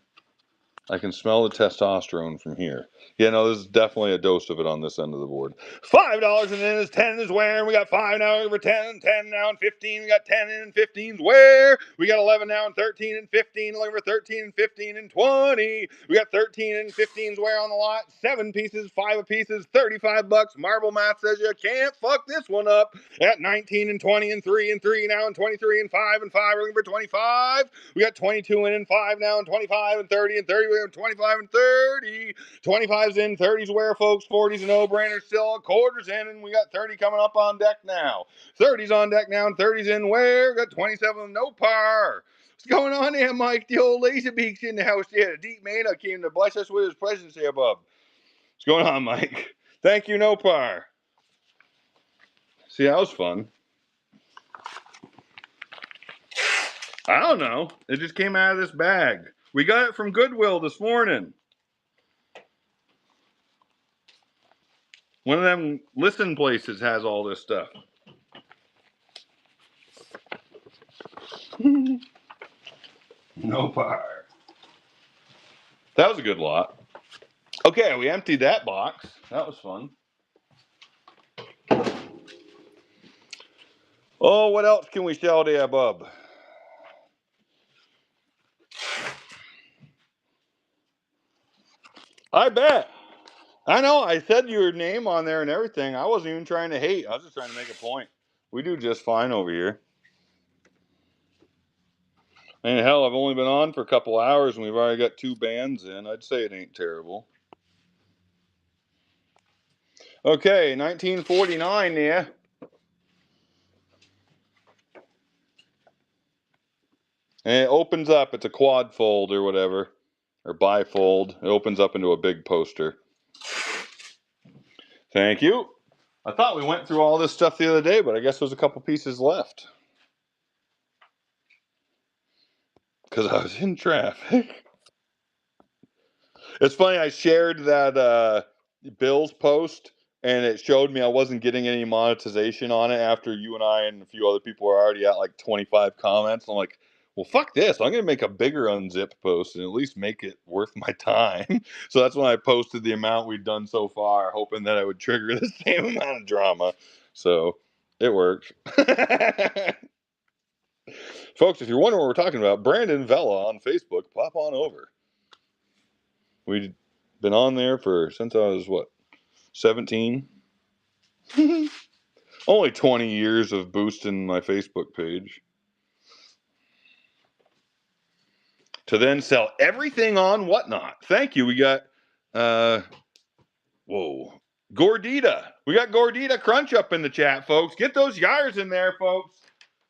I can smell the testosterone from here. Yeah, no, there's definitely a dose of it on this end of the board. $5 and then is 10 is where. We got 5 now over 10, 10 now and 15. We got 10 and 15's where. We got 11 now and 13 and 15. Over 13 and 15 and 20. We got 13 and 15's where on the lot. 7 pieces, 5 pieces, $35. Marble Math says you can't fuck this one up. At 19 and 20 and 3 and 3 now and 23 and 5 and 5. We're looking for 25. We got 22 in and 5 now and 25 and 30 and 30. We have 25 and 30. 25's in, 30's where, folks. 40's a no-brainer still. A quarter's in, and we got 30 coming up on deck now. 30's on deck now, and 30's in where? Got 27 no par. What's going on here, Mike? The old laser beak's in the house here. The deep man came to bless us with his presence here, bub. What's going on, Mike? Thank you, no par. See, that was fun. I don't know. It just came out of this bag. We got it from Goodwill this morning. One of them listen places has all this stuff. No par. That was a good lot. Okay, we emptied that box. That was fun. Oh, what else can we sell there, bub? I bet. I know. I said your name on there and everything. I wasn't even trying to hate. I was just trying to make a point. We do just fine over here. And hell, I've only been on for a couple hours and we've already got 2 bands in. I'd say it ain't terrible. Okay, 1949 there. And it opens up. It's a quad fold or whatever. Or bifold. It opens up into a big poster. Thank you. I thought we went through all this stuff the other day, but I guess there's a couple pieces left. Because I was in traffic. It's funny, I shared that Bill's post, and it showed me I wasn't getting any monetization on it after you and I and a few other people were already at like 25 comments. I'm like, well, fuck this. I'm going to make a bigger unzipped post and at least make it worth my time. So that's when I posted the amount we'd done so far, hoping that I would trigger the same amount of drama. So it worked. Folks, if you're wondering what we're talking about, Brandon Vella on Facebook, pop on over. We've been on there since I was, 17? Only 20 years of boosting my Facebook page. To then sell everything on Whatnot. Thank you. We got, Gordita. We got Gordita Crunch up in the chat, folks. Get those yars in there, folks.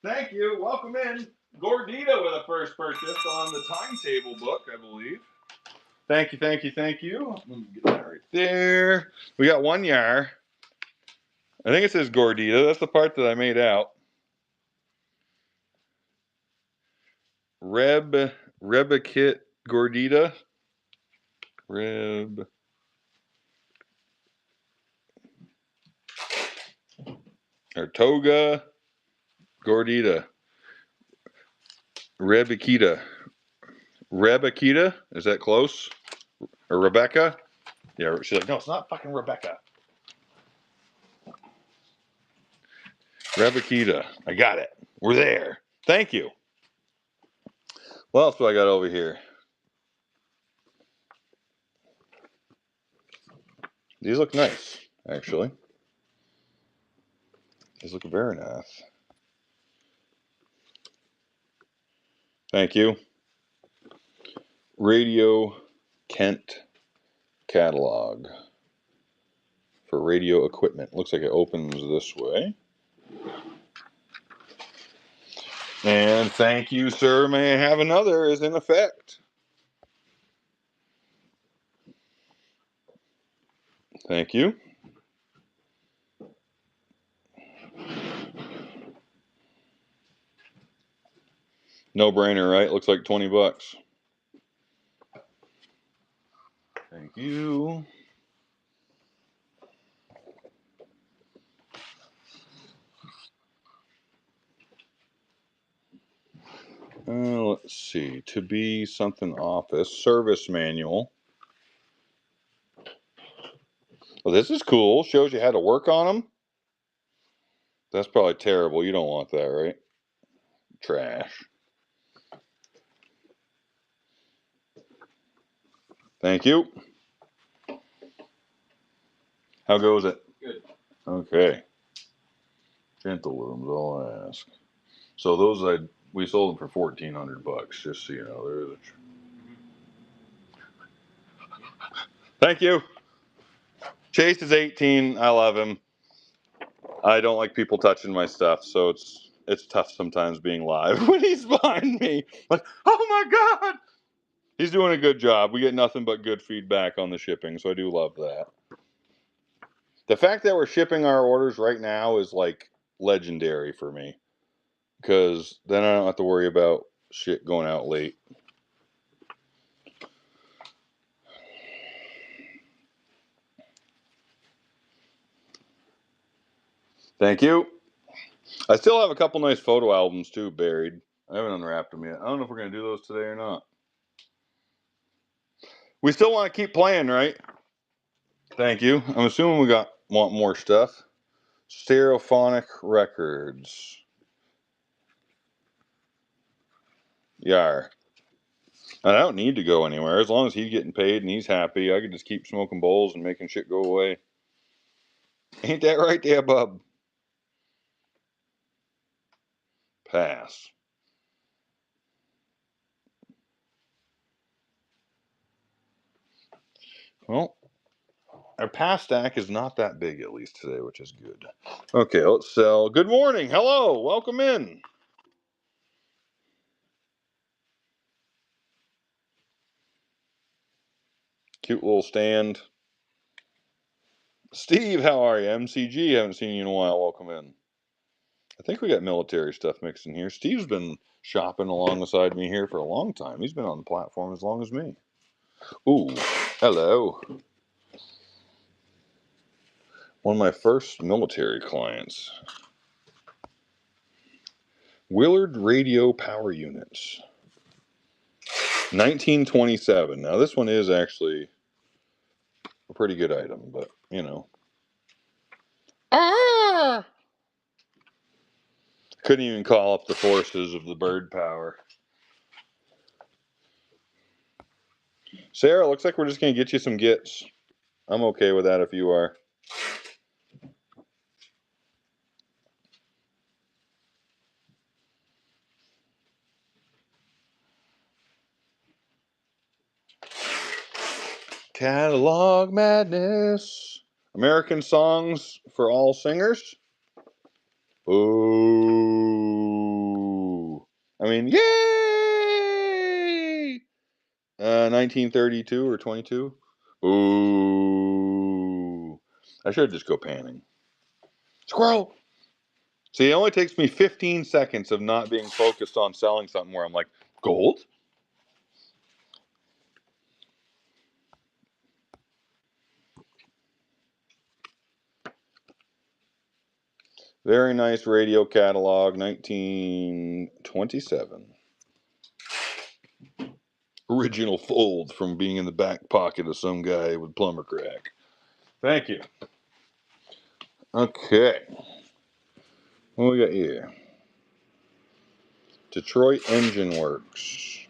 Thank you. Welcome in. Gordita with a first purchase on the timetable book, I believe. Thank you, thank you, thank you. Let me get that right there. We got 1 yar. I think it says Gordita. That's the part that I made out. Rebekit Gordita. Toga Gordita. Rebekita. Is that close? Or Rebecca? Yeah, she's like, no, it's not fucking Rebecca. Rebekita. I got it. We're there. Thank you. What else do I got over here? These look nice, actually. These look very nice. Thank you. Radio Kent catalog for radio equipment. Looks like it opens this way. And thank you, sir. May I have another is in effect. Thank you. No brainer, right? Looks like 20 bucks. Thank you. Let's see. To be something office. Service manual. Well, this is cool. Shows you how to work on them. That's probably terrible. You don't want that, right? Trash. Thank you. How goes it? Good. Okay. Gentle with them is all I ask. So those we sold them for $1,400, just so you know. There's Thank you. Chase is 18. I love him. I don't like people touching my stuff, so it's tough sometimes being live when he's behind me. Like, oh my God. He's doing a good job. We get nothing but good feedback on the shipping, so I do love that. The fact that we're shipping our orders right now is like legendary for me, because then I don't have to worry about shit going out late. Thank you. I still have a couple nice photo albums too buried. I haven't unwrapped them yet. I don't know if we're going to do those today or not. We still want to keep playing, right? Thank you. I'm assuming we want more stuff. Stereophonic records. Yar. I don't need to go anywhere. As long as he's getting paid and he's happy, I could just keep smoking bowls and making shit go away. Ain't that right there, bub? Pass. Well, our pass stack is not that big, at least today, which is good. Okay, let's sell. Good morning. Hello. Welcome in. Cute little stand. Steve, how are you? MCG, haven't seen you in a while. Welcome in. I think we got military stuff mixed in here. Steve's been shopping alongside me here for a long time. He's been on the platform as long as me. Ooh, hello. One of my first military clients. Willard Radio Power Units. 1927. Now this one is actually a pretty good item, but you know. Ah! Couldn't even call up the forces of the bird power. Sarah, looks like we're just going to get you some gits. I'm okay with that if you are. Catalog madness. American songs for all singers. Ooh. I mean, yay! 1932 or 22. Ooh. I should just go panning. Squirrel! See, it only takes me 15 seconds of not being focused on selling something where I'm like, gold? Very nice radio catalog, 1927. Original fold from being in the back pocket of some guy with plumber crack. Thank you. Okay. What we got here? Detroit Engine Works.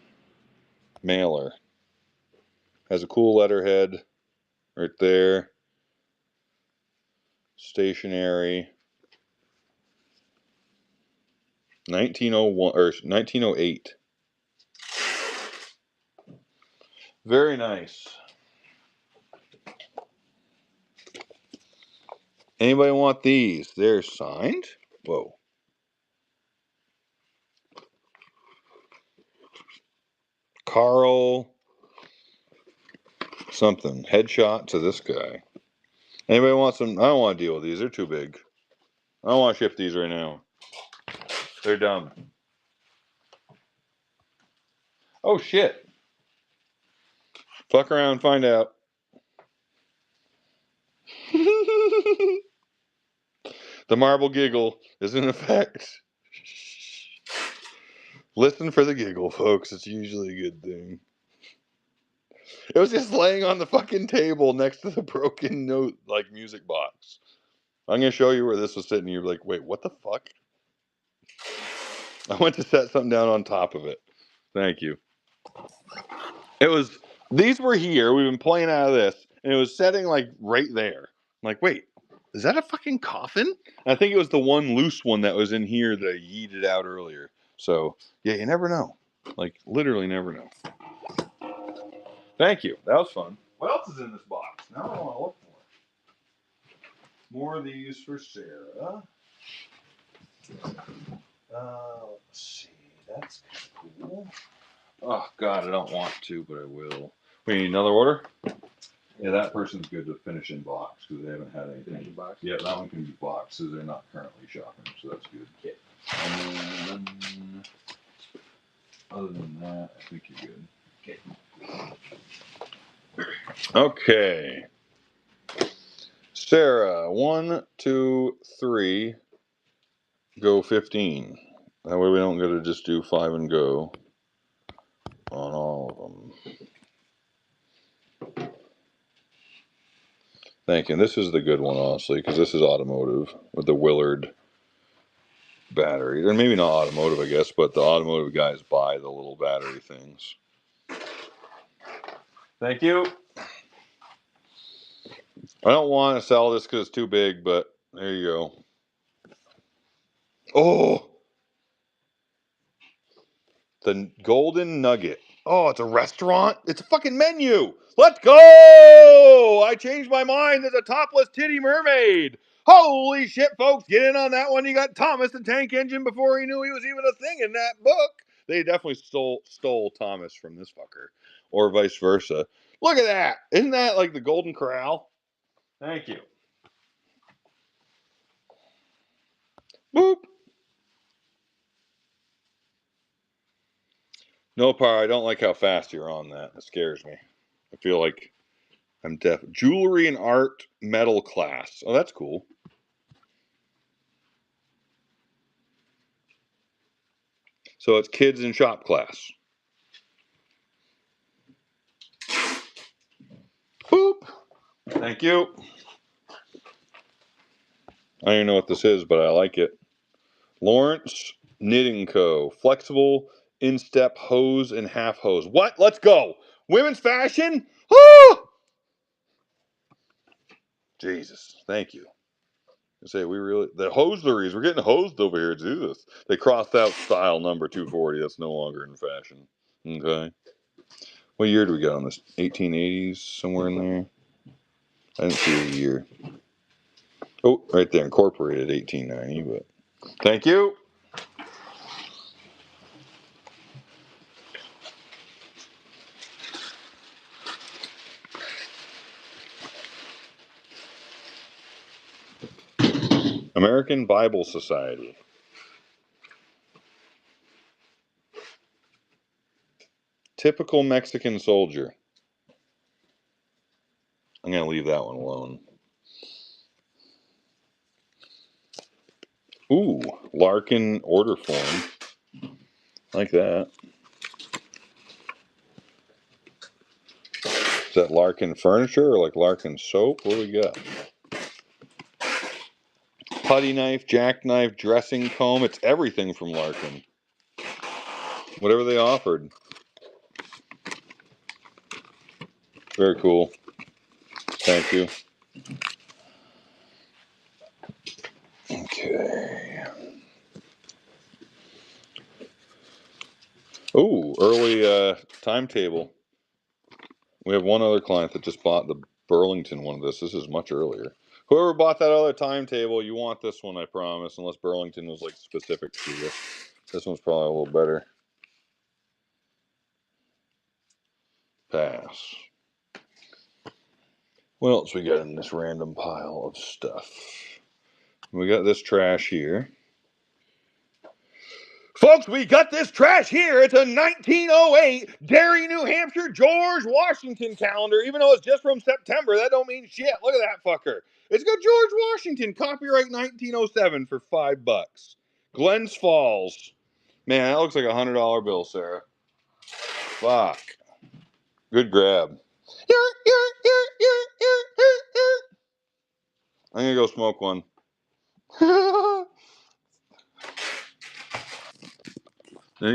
Mailer. Has a cool letterhead right there. Stationary. 1901 or 1908. Very nice. Anybody want these? They're signed. Whoa. Carl something. Headshot to this guy. Anybody want some? I don't want to deal with these. They're too big. I don't want to ship these right now. They're dumb. Oh shit. Fuck around and find out. The marble giggle is in effect. Listen for the giggle, folks. It's usually a good thing. It was just laying on the fucking table next to the broken note, like, music box. I'm going to show you where this was sitting. You're like, wait, what the fuck? I went to set something down on top of it. Thank you. It was, these were here. We've been playing out of this. And it was setting, like, right there. I'm like, wait, is that a fucking coffin? And I think it was the one loose one that was in here that I yeeted out earlier. So, yeah, you never know. Like, literally never know. Thank you. That was fun. What else is in this box? Now I want to look for it. More of these for Sarah. Let's see. That's cool. Oh, God, I don't want to, but I will. We need another order? Yeah, that person's good to finish in box because they haven't had anything. Box? Yeah, that one can be boxed because they're not currently shopping, so that's good. Okay. And then, other than that, I think you're good. Okay. Okay. Sarah, 1, 2, 3, go 15. That way we don't get to just do 5 and go on all of them. Thank you. And this is the good one, honestly, because this is automotive with the Willard battery. And maybe not automotive, I guess, but the automotive guys buy the little battery things. Thank you. I don't want to sell this because it's too big, but there you go. Oh! The Golden Nugget. Oh, it's a restaurant? It's a fucking menu! Let's go! I changed my mind. There's a topless titty mermaid. Holy shit, folks. Get in on that one. You got Thomas the Tank Engine before he knew he was even a thing in that book. They definitely stole Thomas from this fucker. Or vice versa. Look at that. Isn't that like the Golden Corral? Thank you. Boop. No, Par, I don't like how fast you're on that. It scares me. I feel like I'm deaf. Jewelry and art metal class. Oh, that's cool. So it's kids in shop class. Boop. Thank you. I don't even know what this is, but I like it. Lawrence Knitting Co. Flexible instep hose and half hose. What? Let's go. Women's fashion? Oh! Jesus. Thank you. I say we really the hosieries. We're getting hosed over here to do this. They crossed out style number 240. That's no longer in fashion. Okay. What year do we got on this? 1880s, somewhere in there. I didn't see a year. Oh, right there, incorporated 1890. But thank you. American Bible Society. Typical Mexican soldier. I'm gonna leave that one alone. Ooh, Larkin order form. Like that. Is that Larkin furniture or like Larkin soap? What do we got? Putty knife, jackknife, dressing comb. It's everything from Larkin. Whatever they offered. Very cool. Thank you. Okay. Ooh, early timetable. We have one other client that just bought the Burlington one of this. This is much earlier. Whoever bought that other timetable, you want this one, I promise, unless Burlington was like specific to you. This one's probably a little better. Pass. What else we got in this random pile of stuff? We got this trash here. Folks, we got this trash here. It's a 1908 Derry, New Hampshire, George Washington calendar. Even though it's just from September, that don't mean shit. Look at that fucker. It's got George Washington, copyright 1907 for $5. Glens Falls. Man, that looks like a $100 bill, Sarah. Fuck. Good grab. I'm gonna go smoke one. Then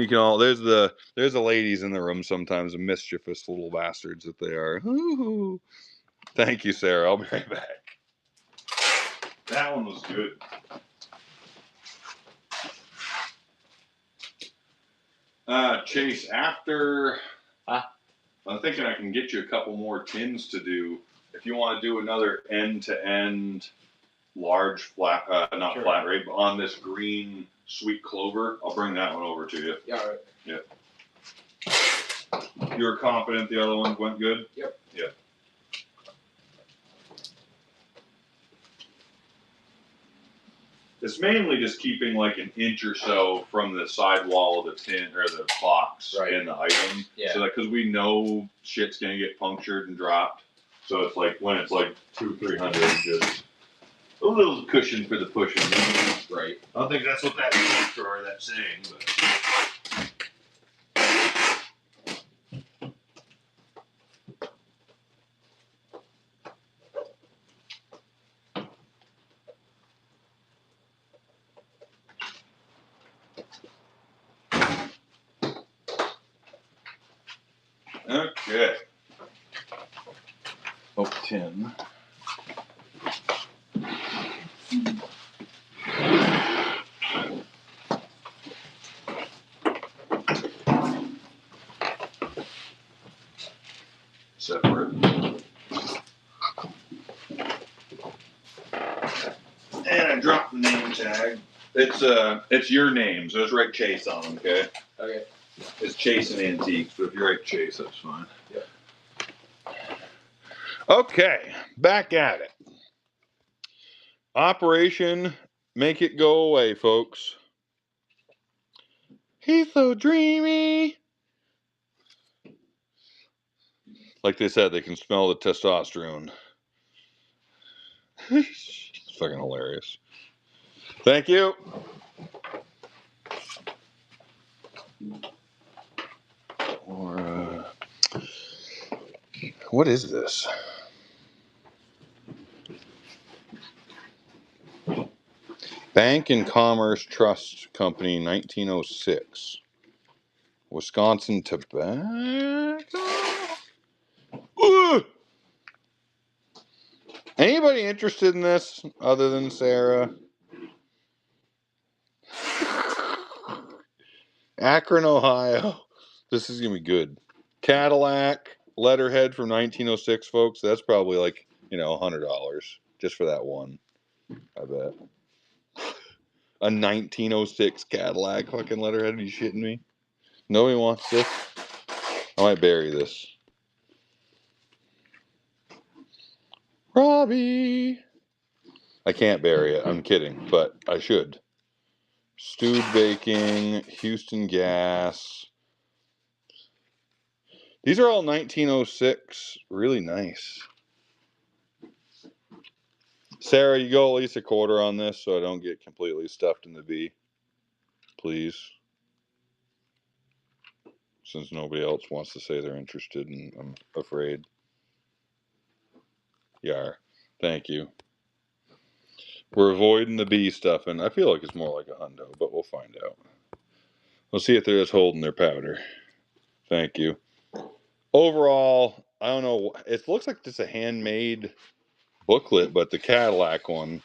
you can all there's the ladies in the room sometimes, the mischievous little bastards that they are. Ooh. Thank you, Sarah. I'll be right back. That one was good. Chase, after I'm thinking I can get you a couple more tins to do. If you want to do another end-to-end large flat, not sure. Flat rate, but on this green sweet clover, I'll bring that one over to you. Yeah, all right. Yeah. You were confident the other ones went good? Yep. Yeah. It's mainly just keeping like an inch or so from the sidewall of the tin or the box in the item. Yeah. So that because we know shit's gonna get punctured and dropped. So it's like when it's like 200-300, just a little cushion for the pushing. Right. I don't think that's what that means or that saying, but. Okay. Oh, 10. Separate. And I dropped the name tag. It's your name, so just write Chase on them, okay? Okay. It's Chase and Antiques, but if you write Chase, that's fine. Yep. Okay, back at it. Operation Make It Go Away, folks. He's so dreamy. Like they said, they can smell the testosterone. It's fucking hilarious. Thank you. Or, what is this? Bank and Commerce Trust Company, 1906. Wisconsin Tobacco? Ugh! Anybody interested in this other than Sarah? Akron, Ohio. This is going to be good. Cadillac letterhead from 1906, folks. That's probably like, $100 just for that one. I bet. A 1906 Cadillac fucking letterhead. Are you shitting me? Nobody wants this. I might bury this. Robbie. I can't bury it. I'm kidding, but I should. Stewed baking, Houston gas. These are all 1906. Really nice. Sarah, you go at least a quarter on this so I don't get completely stuffed in the V. Please. Since nobody else wants to say they're interested, and I'm afraid. Yar. Thank you. We're avoiding the B stuff, and I feel like it's more like a hundo, but we'll find out. We'll see if they're just holding their powder. Thank you. Overall, I don't know. It looks like it's a handmade booklet, but the Cadillac one.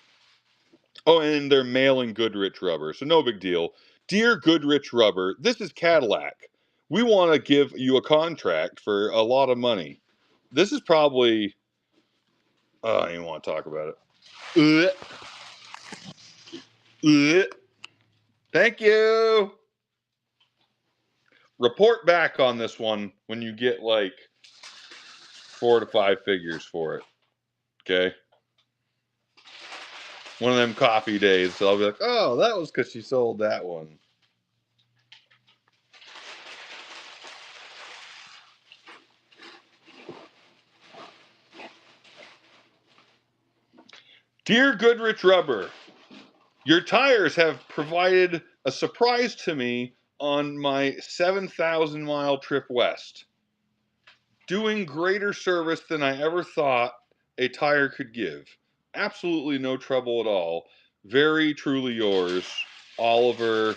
Oh, and they're mailing Goodrich Rubber, so no big deal. Dear Goodrich Rubber, this is Cadillac. We want to give you a contract for a lot of money. This is probably... Oh, I don't even want to talk about it. Thank you. Report back on this one when you get like 4 to 5 figures for it. Okay? One of them coffee days. So I'll be like, oh, that was because she sold that one. Dear Goodrich Rubber, your tires have provided a surprise to me on my 7,000 mile trip west. Doing greater service than I ever thought a tire could give. Absolutely no trouble at all. Very truly yours, Oliver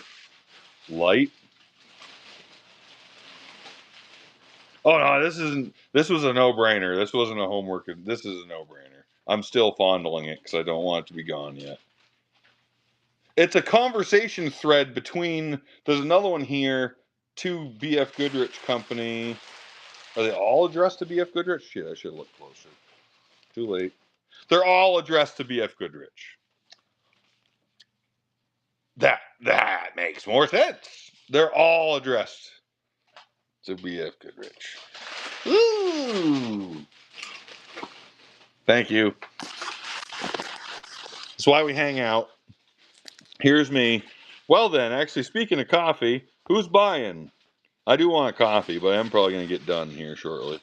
Light. Oh no, this was a no-brainer. This wasn't a homework. This is a no-brainer. I'm still fondling it because I don't want it to be gone yet. It's a conversation thread between, there's another one here, to BF Goodrich Company. Are they all addressed to BF Goodrich? Shit, I should look closer. Too late. They're all addressed to BF Goodrich. That makes more sense. They're all addressed to BF Goodrich. Ooh. Thank you. That's why we hang out. Here's me. Well then, actually, speaking of coffee, who's buying? I do want a coffee, but I'm probably going to get done here shortly.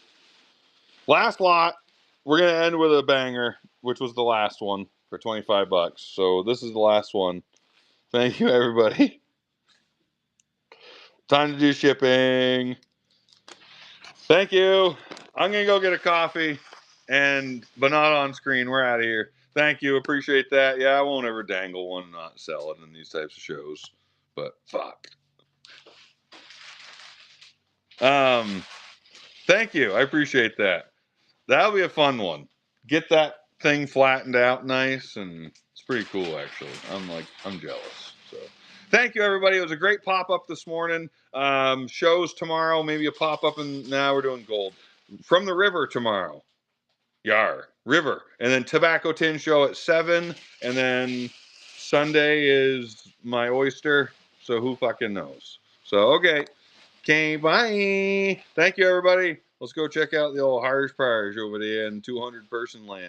Last lot. We're going to end with a banger, which was the last one for $25. So this is the last one. Thank you, everybody. Time to do shipping. Thank you. I'm going to go get a coffee, but not on screen. We're out of here. Thank you. Appreciate that. Yeah, I won't ever dangle one and not sell it in these types of shows. But fuck. Thank you. I appreciate that. That'll be a fun one. Get that thing flattened out nice, and it's pretty cool actually. I'm jealous. So thank you everybody. It was a great pop-up this morning. Shows tomorrow, maybe a pop-up, and now we're doing gold. From the river tomorrow. Yar. River. And then Tobacco Tin show at 7. And then Sunday is my oyster. So who fucking knows? So okay. Okay, bye. Thank you everybody. Let's go check out the old Harsh Parish over there in 200 person land.